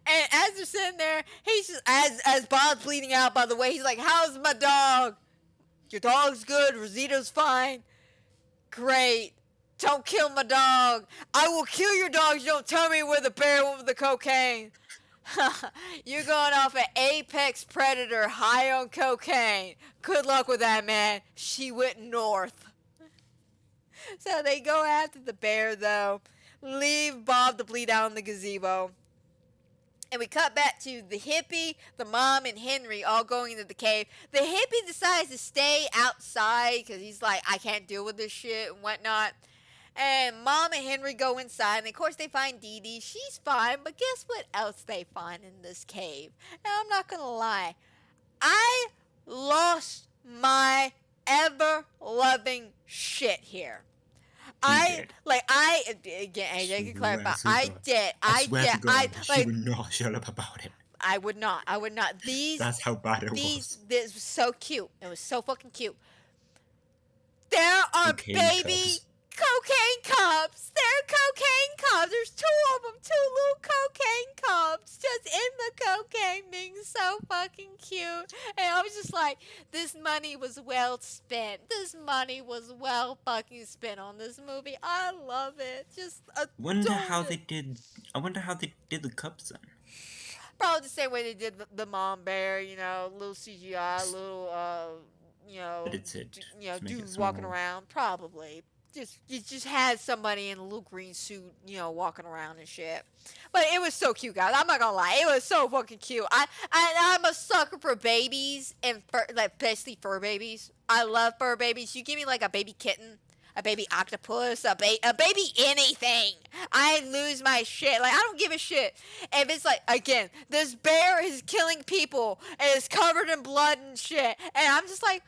And as they're sitting there, he's just, as Bob's bleeding out, by the way, he's like, how's my dog? Your dog's good. Rosita's fine. Great. Don't kill my dog. I will kill your dog if you don't tell me where the bear went with the cocaine. You're going off an apex predator high on cocaine. Good luck with that, man. She went north. So they go after the bear, though. Leave Bob to bleed out in the gazebo. And we cut back to the hippie, the mom, and Henry all going into the cave. The hippie decides to stay outside because he's like, I can't deal with this shit and whatnot. And Mom and Henry go inside, and of course they find Dee Dee. She's fine, but guess what else they find in this cave? Now, I'm not gonna lie. I lost my ever-loving shit here. Again, AJ can clarify. I did. She would not shut up about it. I would not. That's how bad it was. This was so cute. It was so fucking cute. There are baby cocaine cubs. They're cocaine cubs. There's 2 of them. 2 little cocaine cubs just in the cocaine being so fucking cute. And I was just like, this money was well spent. This money was well fucking spent on this movie. I love it. I wonder how they did the cubs then. Probably the same way they did the mom bear, you know, little CGI, little dudes walking around, probably. Just had somebody in a little green suit, you know, walking around and shit. But it was so cute, guys. I'm not gonna lie, it was so fucking cute. I'm a sucker for babies and especially fur babies. I love fur babies. You give me like a baby kitten, a baby octopus, a baby anything, I lose my shit. Like, I don't give a shit if it's like, again, this bear is killing people and it's covered in blood and shit, and I'm just like,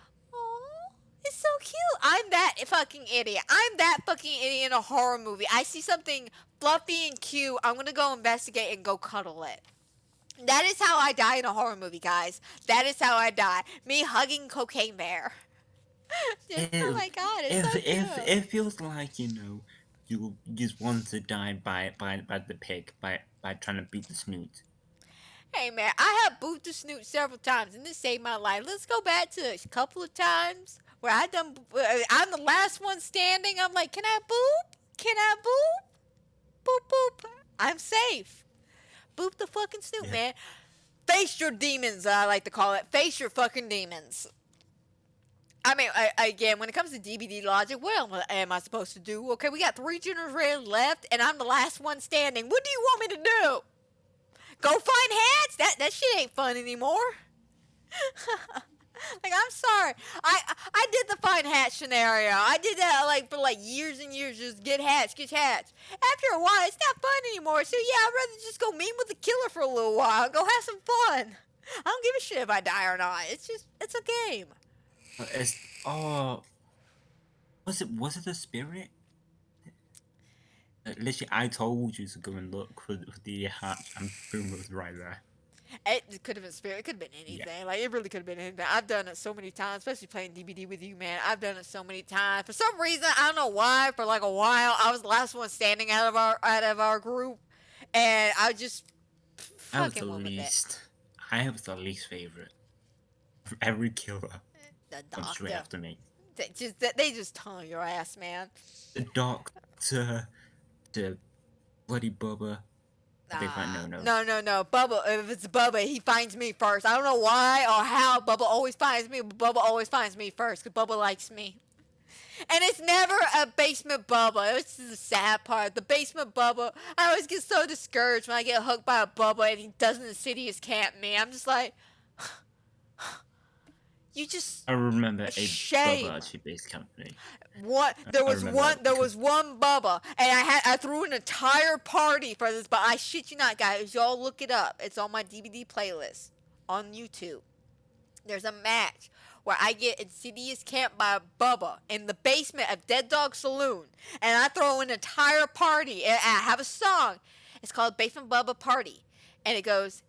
it's so cute. I'm that fucking idiot. I'm that fucking idiot in a horror movie. I see something fluffy and cute, I'm gonna go investigate and go cuddle it. That is how I die in a horror movie, guys. That is how I die. Me hugging Cocaine Bear. Oh my god, it's so cute. It feels like, you know, you just want to die by the pig, by trying to beat the snoot. Hey man, I have booted the snoot several times and this saved my life. Let's go back to a couple of times where I'm the last one standing. I'm like, can I boop? Can I boop? Boop, boop. I'm safe. Boop the fucking snoot, man. Face your demons, I like to call it. Face your fucking demons. I mean, again, when it comes to DVD logic, what am I supposed to do? Okay, we got 3 generators left, and I'm the last one standing. What do you want me to do? Go find hats? That shit ain't fun anymore. Like, I'm sorry. I did the find hat scenario. I did that for years and years. Just get hats. After a while, it's not fun anymore. So yeah, I'd rather just go meet with the killer for a little while. Go have some fun. I don't give a shit if I die or not. It's a game. Was it the spirit? Literally, I told you to go and look for the hat, and boom, it was right there. It could have been spirit. It could have been anything. Yeah. Like, it really could have been anything. I've done it so many times, especially playing DVD with you, man. I've done it so many times. For some reason, I don't know why, for like a while, I was the last one standing out of our group, and I just fucking went with it. I was the least favorite. From every killer. The doctor. Straight after me. They just tongue your ass, man. The doctor, the bloody Bubba. No. Bubba, if it's Bubba, he finds me first. I don't know why or how Bubba always finds me, but Bubba always finds me first because Bubba likes me. And it's never a basement Bubba. It's the sad part. The basement Bubba, I always get so discouraged when I get hooked by a Bubba and he doesn't insidious camp me. I'm just like, You just I remember a shame. Bubba Tea-based company. What there was remember one that there because- was one Bubba, and I threw an entire party for this, but I shit you not, guys, y'all look it up. It's on my DVD playlist on YouTube. There's a match where I get Insidious Camp by Bubba in the basement of Dead Dog Saloon, and I throw an entire party, and I have a song. It's called Basement Bubba Party, and it goes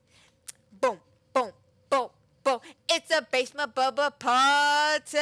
boom, boom, boom, boom. It's a Basement Bubba party.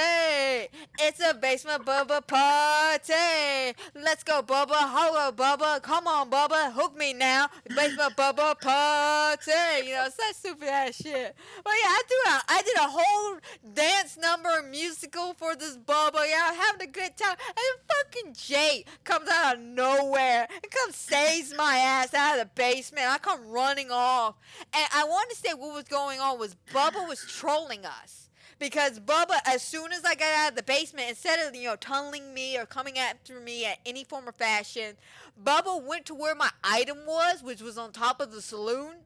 It's a Basement Bubba party. Let's go, Bubba. Hello, Bubba. Come on, Bubba. Hook me now. Basement Bubba party. You know, such stupid ass shit. But yeah, I did a whole dance number musical for this Bubba. Yeah, I'm having a good time. And then fucking Jay comes out of nowhere and comes saves my ass out of the basement. I come running off. And I want to say what was going on was Bubba was trolling us. Because Bubba, as soon as I got out of the basement, instead of, tunneling me or coming after me at any form or fashion, Bubba went to where my item was, which was on top of the saloon,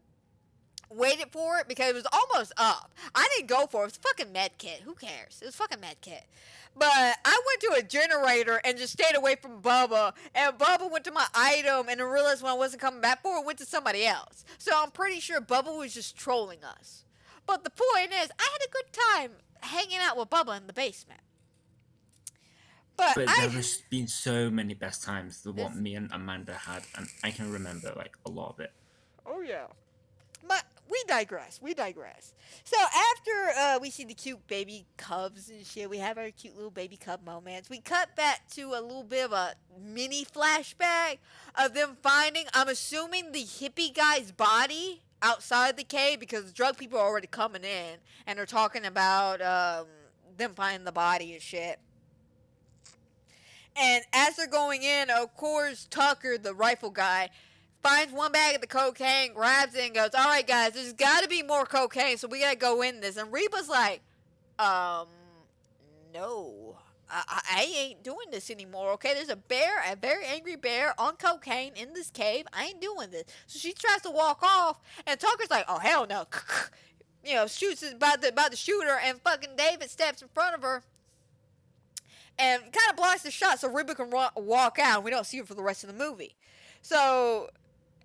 waited for it because it was almost up. I didn't go for it. It was a fucking med kit. Who cares? It was fucking med kit. But I went to a generator and just stayed away from Bubba. And Bubba went to my item and I realized when I wasn't coming back for it, went to somebody else. So I'm pretty sure Bubba was just trolling us. But the point is, I had a good time hanging out with Bubba in the basement. But there has been so many best times the what me and Amanda had, and I can remember a lot of it. Oh yeah. But we digress. So after we see the cute baby cubs and shit, we have our cute little baby cub moments. We cut back to a little bit of a mini flashback of them finding, I'm assuming, the hippie guy's body outside the cave, because the drug people are already coming in and they're talking about them finding the body and shit. And as they're going in, of course, Tucker, the rifle guy, finds one bag of the cocaine, grabs it, and goes, all right, guys, there's got to be more cocaine, so we got to go in this. And Reba's like, no, I ain't doing this anymore, okay? There's a very angry bear on cocaine in this cave. I ain't doing this. So she tries to walk off, and Tucker's like, oh, hell no. Shoots about the shooter, and fucking David steps in front of her and kind of blocks the shot so Reba can walk out. We don't see her for the rest of the movie. So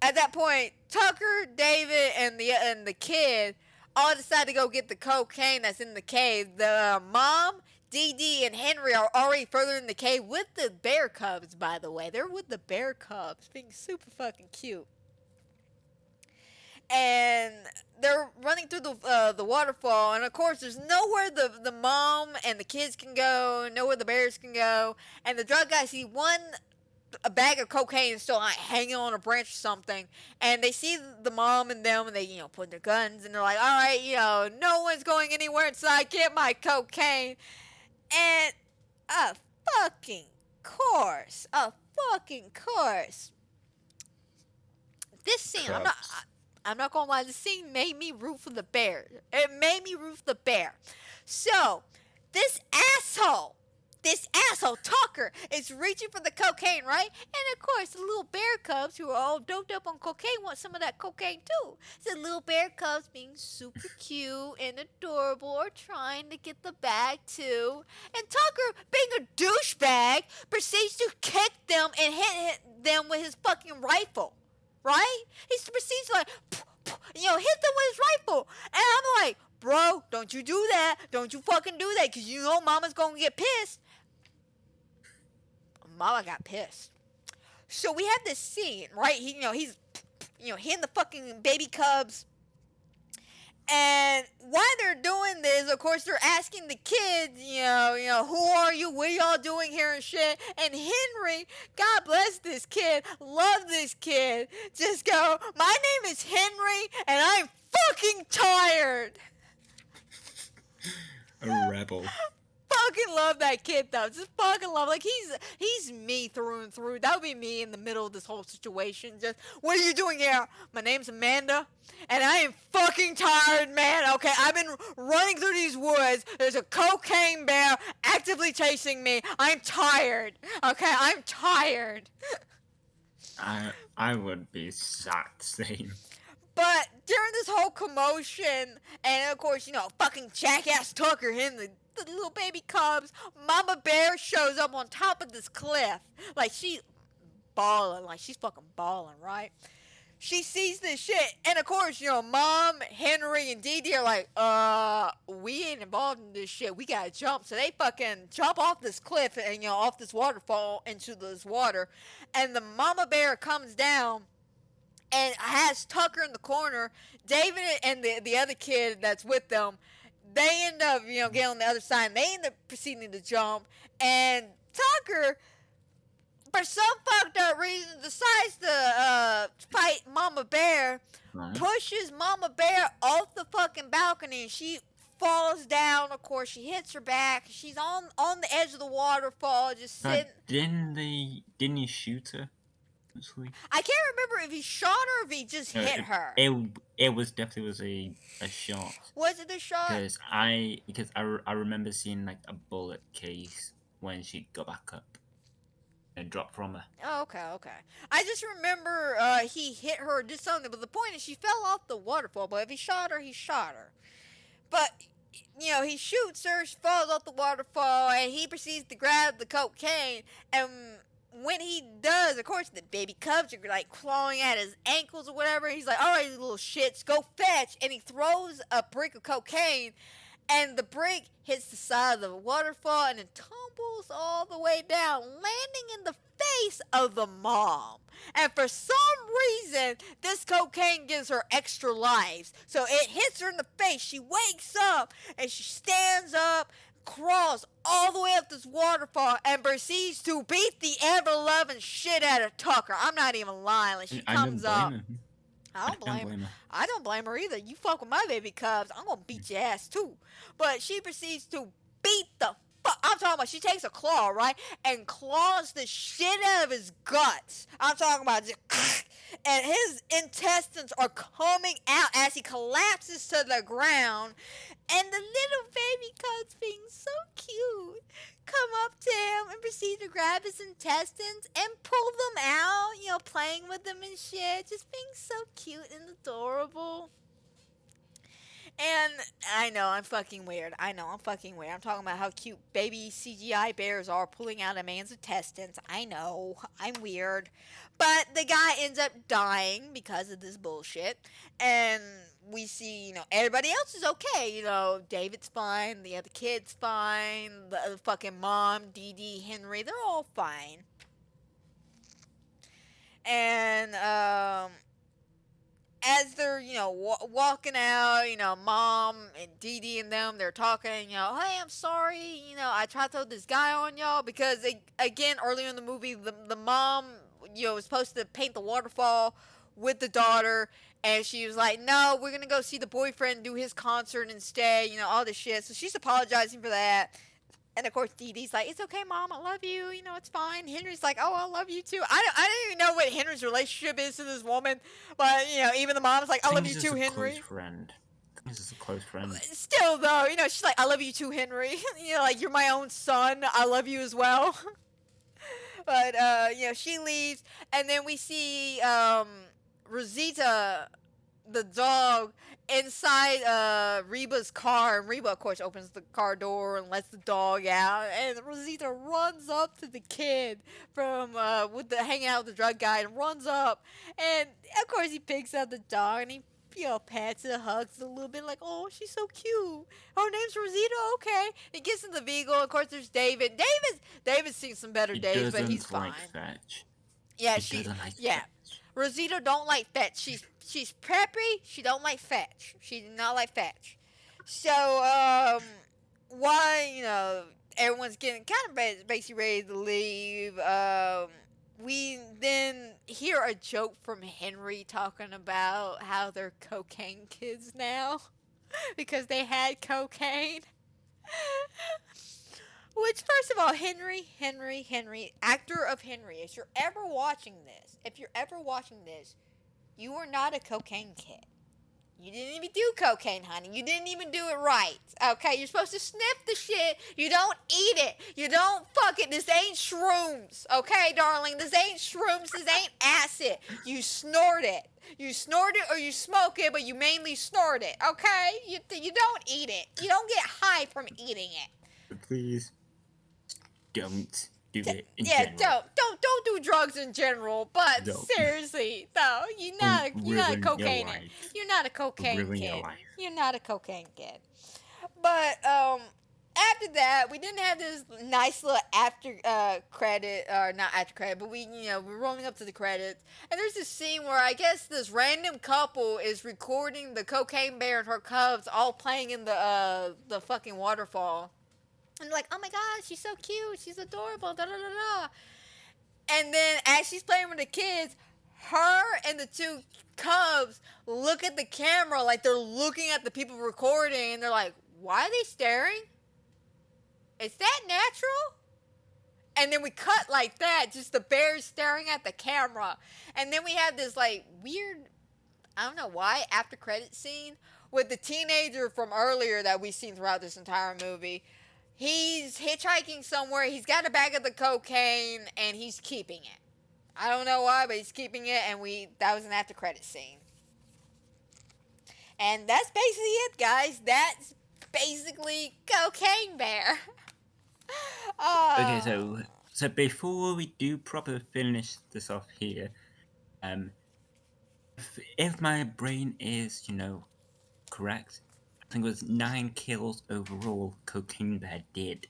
at that point, Tucker, David, and the kid all decide to go get the cocaine that's in the cave. The mom, Dee Dee, and Henry are already further in the cave with the bear cubs, by the way. They're with the bear cubs, being super fucking cute. And they're running through the waterfall, and of course there's nowhere the mom and the kids can go, nowhere the bears can go, and the drug guys see a bag of cocaine still like hanging on a branch or something, and they see the mom and them, and they put their guns, and they're like, all right, no one's going anywhere until I get my cocaine. And of fucking course, this scene, I'm not gonna lie, this scene made me root for the bear. It made me root for the bear. So, this asshole, Tucker, is reaching for the cocaine, right? And of course, the little bear cubs who are all doped up on cocaine want some of that cocaine too. So, little bear cubs being super cute and adorable are trying to get the bag too. And Tucker, being a douchebag, proceeds to kick them and hit them with his fucking rifle. Right? He proceeds to hit them with his rifle. And I'm like, bro, don't you do that. Don't you fucking do that, because mama's going to get pissed. Mama got pissed. So we have this scene, right? He's hitting the fucking baby cubs. And while they're doing this, of course, they're asking the kids, who are you? What are y'all doing here and shit? And Henry, God bless this kid, love this kid, just go, my name is Henry, and I'm fucking tired. A rebel. Fucking love that kid though. Just fucking love. Like he's me through and through. That would be me in the middle of this whole situation. Just, what are you doing here? My name's Amanda, and I am fucking tired, man. Okay, I've been running through these woods. There's a cocaine bear actively chasing me. I'm tired. Okay, I'm tired. I would be exact same. But But during this whole commotion, and of course, fucking jackass Tucker hitting the little baby cubs, Mama Bear shows up on top of this cliff. Like, she's balling. Like, she's fucking balling, right? She sees this shit, and of course, Mom, Henry, and Dee Dee are like, we ain't involved in this shit. We gotta jump. So they fucking jump off this cliff and, off this waterfall into this water. And the Mama Bear comes down and has Tucker in the corner. David and the other kid that's with them, they end up, getting on the other side, and they end up proceeding to jump. And Tucker, for some fucked up reason, decides to fight Mama Bear, pushes Mama Bear off the fucking balcony, and she falls down. Of course, she hits her back. She's on the edge of the waterfall, just sitting. Didn't he shoot her? I can't remember if he shot her or if he just hit her. It was definitely a shot. Was it a shot? Because I remember seeing like a bullet case when she got back up and dropped from her. Oh, okay. I just remember he hit her or did something, but the point is she fell off the waterfall. But if he shot her, he shot her. But he shoots her, she falls off the waterfall, and he proceeds to grab the cocaine. And when he does, of course, the baby cubs are like clawing at his ankles or whatever. He's like, all right, you little shits, go fetch. And he throws a brick of cocaine, and the brick hits the side of the waterfall and it tumbles all the way down, landing in the face of the mom. And for some reason, this cocaine gives her extra lives. So it hits her in the face. She wakes up and she stands up, crawls all the way up this waterfall, and proceeds to beat the ever-loving shit out of Tucker. I'm not even lying. Like, she comes up. I don't blame her. I don't blame her either. You fuck with my baby cubs, I'm gonna beat your ass too. But she proceeds to beat the fuck. I'm talking about she takes a claw, right, and claws the shit out of his guts. I'm talking about just, and his intestines are coming out as he collapses to the ground. And the little baby cubs, being so cute, come up to him and proceed to grab his intestines and pull them out, playing with them and shit. Just being so cute and adorable. And I know I'm fucking weird. I'm talking about how cute baby CGI bears are pulling out a man's intestines. I know. I'm weird. But the guy ends up dying because of this bullshit. And we see, everybody else is okay. David's fine. The other kid's fine. The fucking mom, Dee Dee, Henry, they're all fine. And, as they're, walking out, Mom and Dee Dee and them, they're talking, hey, I'm sorry, I tried to throw this guy on y'all, because, again, earlier in the movie, the mom, was supposed to paint the waterfall with the daughter, and she was like, no, we're gonna go see the boyfriend do his concert instead, all this shit, so she's apologizing for that. And of course, Dee Dee's like, it's okay, Mom, I love you, it's fine. Henry's like, oh, I love you too. I don't even know what Henry's relationship is to this woman, but, even the mom's like, I love you too, Henry. This is a close friend. Still, though, she's like, I love you too, Henry. Like, you're my own son, I love you as well. But, she leaves, and then we see, Rosita, the dog, inside Reba's car, and Reba, of course, opens the car door and lets the dog out, and Rosita runs up to the kid from hanging out with the drug guy, and runs up, and of course he picks up the dog and he pats it, hugs it a little bit, like, oh, she's so cute. Her name's Rosita, okay. He gets in the vehicle. Of course, there's David. David's seen some better days, but he's fine. Fetch. Yeah, Rosita don't like fetch. She's preppy. She don't like fetch. She did not like fetch. So, why, everyone's getting kind of basically ready to leave, we then hear a joke from Henry talking about how they're cocaine kids now because they had cocaine. Which, first of all, Henry, actor of Henry, if you're ever watching this, you are not a cocaine kid. You didn't even do cocaine, honey. You didn't even do it right. Okay, you're supposed to sniff the shit. You don't eat it. You don't fuck it. This ain't shrooms. Okay, darling? This ain't shrooms. This ain't acid. You snort it. You snort it or you smoke it, but you mainly snort it. Okay? You don't eat it. You don't get high from eating it. Please don't do it in Yeah, general. don't do drugs in general. But Don't. seriously, no, you're not a Ruin your cocaine. life. You're not a cocaine Ruin kid. your life. You're not a cocaine kid. But after that, we didn't have this nice little after credit, or not after credit, but we're rolling up to the credits, and there's this scene where I guess this random couple is recording the cocaine bear and her cubs all playing in the fucking waterfall. And they're like, oh my god, she's so cute, she's adorable, da da da da. And then as she's playing with the kids, her and the two cubs look at the camera like they're looking at the people recording, and they're like, why are they staring? Is that natural? And then we cut like that, just the bears staring at the camera. And then we have this like weird, I don't know why, after credit scene with the teenager from earlier that we've seen throughout this entire movie. He's hitchhiking somewhere. He's got a bag of the cocaine and he's keeping it. I don't know why, but he's keeping it, and that was an after credit scene. And that's basically it, guys. That's basically Cocaine Bear. Okay, so before we do proper finish this off here, if my brain is, correct, I think it was 9 kills overall Cocaine Bear did.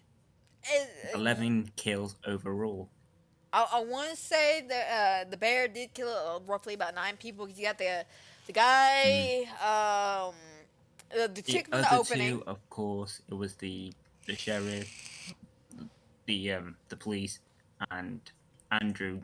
11 kills overall. I want to say that the bear did kill roughly about 9 people, because you got the guy, the chick from the opening. Two, of course, it was the sheriff, the police, and Andrew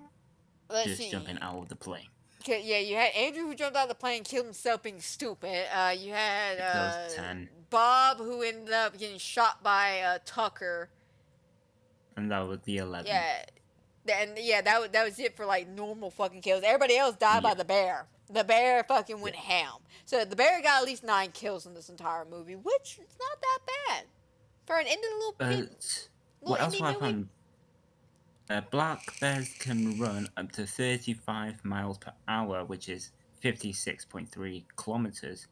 jumping out of the plane. Yeah, you had Andrew who jumped out of the plane, killed himself being stupid. You had 10. Bob who ended up getting shot by Tucker. And that was the 11. Yeah. And that was it for like normal fucking kills. Everybody else died by the bear. The bear fucking went ham. So the bear got at least 9 kills in this entire movie, which is not that bad for an indie little. What else I found? Black bears can run up to 35 miles per hour, which is 56.3 kilometers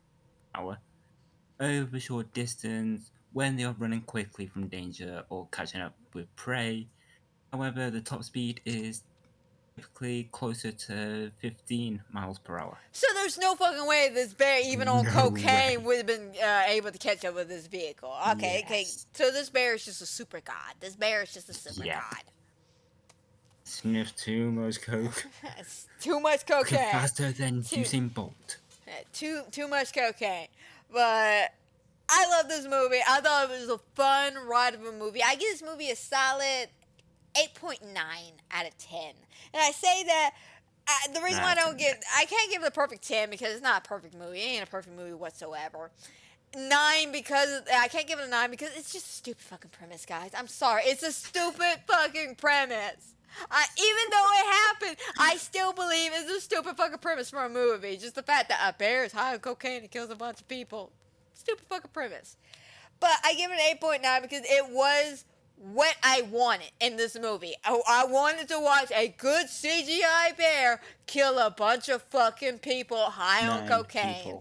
per hour, over short distance when they are running quickly from danger or catching up with prey. However, the top speed is typically closer to 15 miles per hour. So there's no fucking way this bear, even on cocaine, would have been able to catch up with this vehicle. Okay. So this bear is just a super god. This bear is just a super god. Sniff too much coke. Too much cocaine. Faster than Usain Bolt. Too much cocaine. But I love this movie. I thought it was a fun ride of a movie. I give this movie a solid 8.9 out of 10. And I say that the reason why I can't give it a perfect 10 because it's not a perfect movie. It ain't a perfect movie whatsoever. 9 because I can't give it a 9 because it's just a stupid fucking premise, guys. I'm sorry. It's a stupid fucking premise. Even though it happened, I still believe it's a stupid fucking premise for a movie. Just the fact that a bear is high on cocaine and kills a bunch of people. Stupid fucking premise. But I give it an 8.9 because it was what I wanted in this movie. I wanted to watch a good CGI bear kill a bunch of fucking people high on cocaine.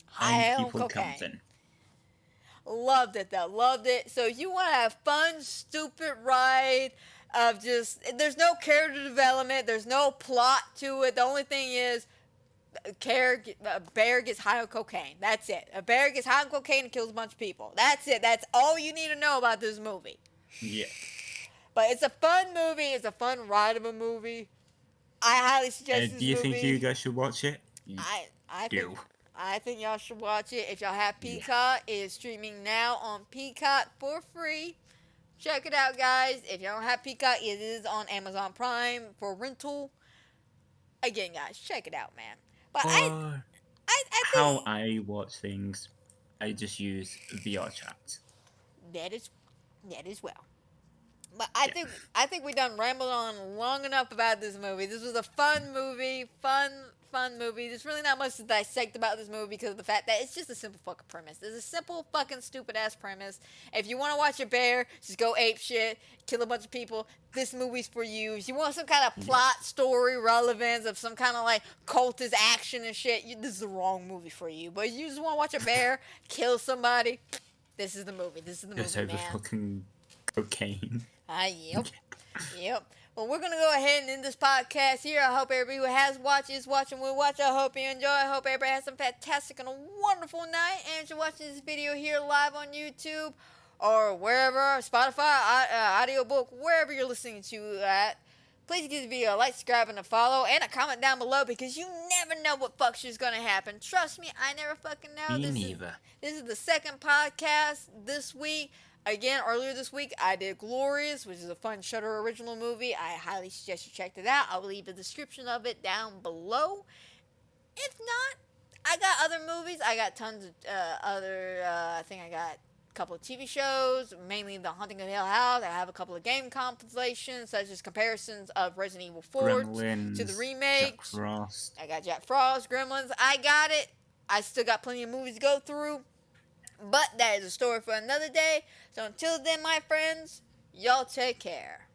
High on cocaine. Loved it though. Loved it. So if you want to have fun, stupid ride of just, there's no character development, there's no plot to it. The only thing is a bear gets high on cocaine. That's it. A bear gets high on cocaine and kills a bunch of people. That's it. That's all you need to know about this movie. Yeah. But it's a fun movie. It's a fun ride of a movie. I highly suggest this movie. Do you think you guys should watch it? I think y'all should watch it. If y'all have Peacock, it is streaming now on Peacock for free. Check it out, guys. If you don't have Peacock, it is on Amazon Prime for rental. Again, guys, check it out, man. But I think how I watch things, I just use VR chat. That is well. But I think we done rambled on long enough about this movie. This was a fun movie, fun fun movie. There's really not much to dissect about this movie because of the fact that it's just a simple fucking premise. It's a simple fucking stupid ass premise. If you want to watch a bear, just go ape shit, kill a bunch of people. This movie's for you. If you want some kind of plot, story, relevance of some kind of like cultist action and shit, this is the wrong movie for you. But if you just want to watch a bear kill somebody, this is the movie. This is the Just movie, over man. fucking cocaine. Yep. Yep. Well, we're going to go ahead and end this podcast here. I hope everybody who has watched, is watching, will watch. I hope you enjoy. I hope everybody has some fantastic and a wonderful night. And if you're watching this video here live on YouTube or wherever, Spotify, audiobook, wherever you're listening to at, please give the video a like, subscribe, and a follow, and a comment down below because you never know what fuck shit's going to happen. Trust me, I never fucking know. Me neither. This is the second podcast this week. Again, earlier this week, I did Glorious, which is a fun Shudder original movie. I highly suggest you check it out. I'll leave the description of it down below. If not, I got other movies. I got tons of I think I got a couple of TV shows, mainly The Haunting of Hill House. I have a couple of game compilations, such as comparisons of Resident Evil 4 to the remake. Jack Frost. I got Jack Frost, Gremlins. I got it. I still got plenty of movies to go through. But that is a story for another day. So until then, my friends, y'all take care.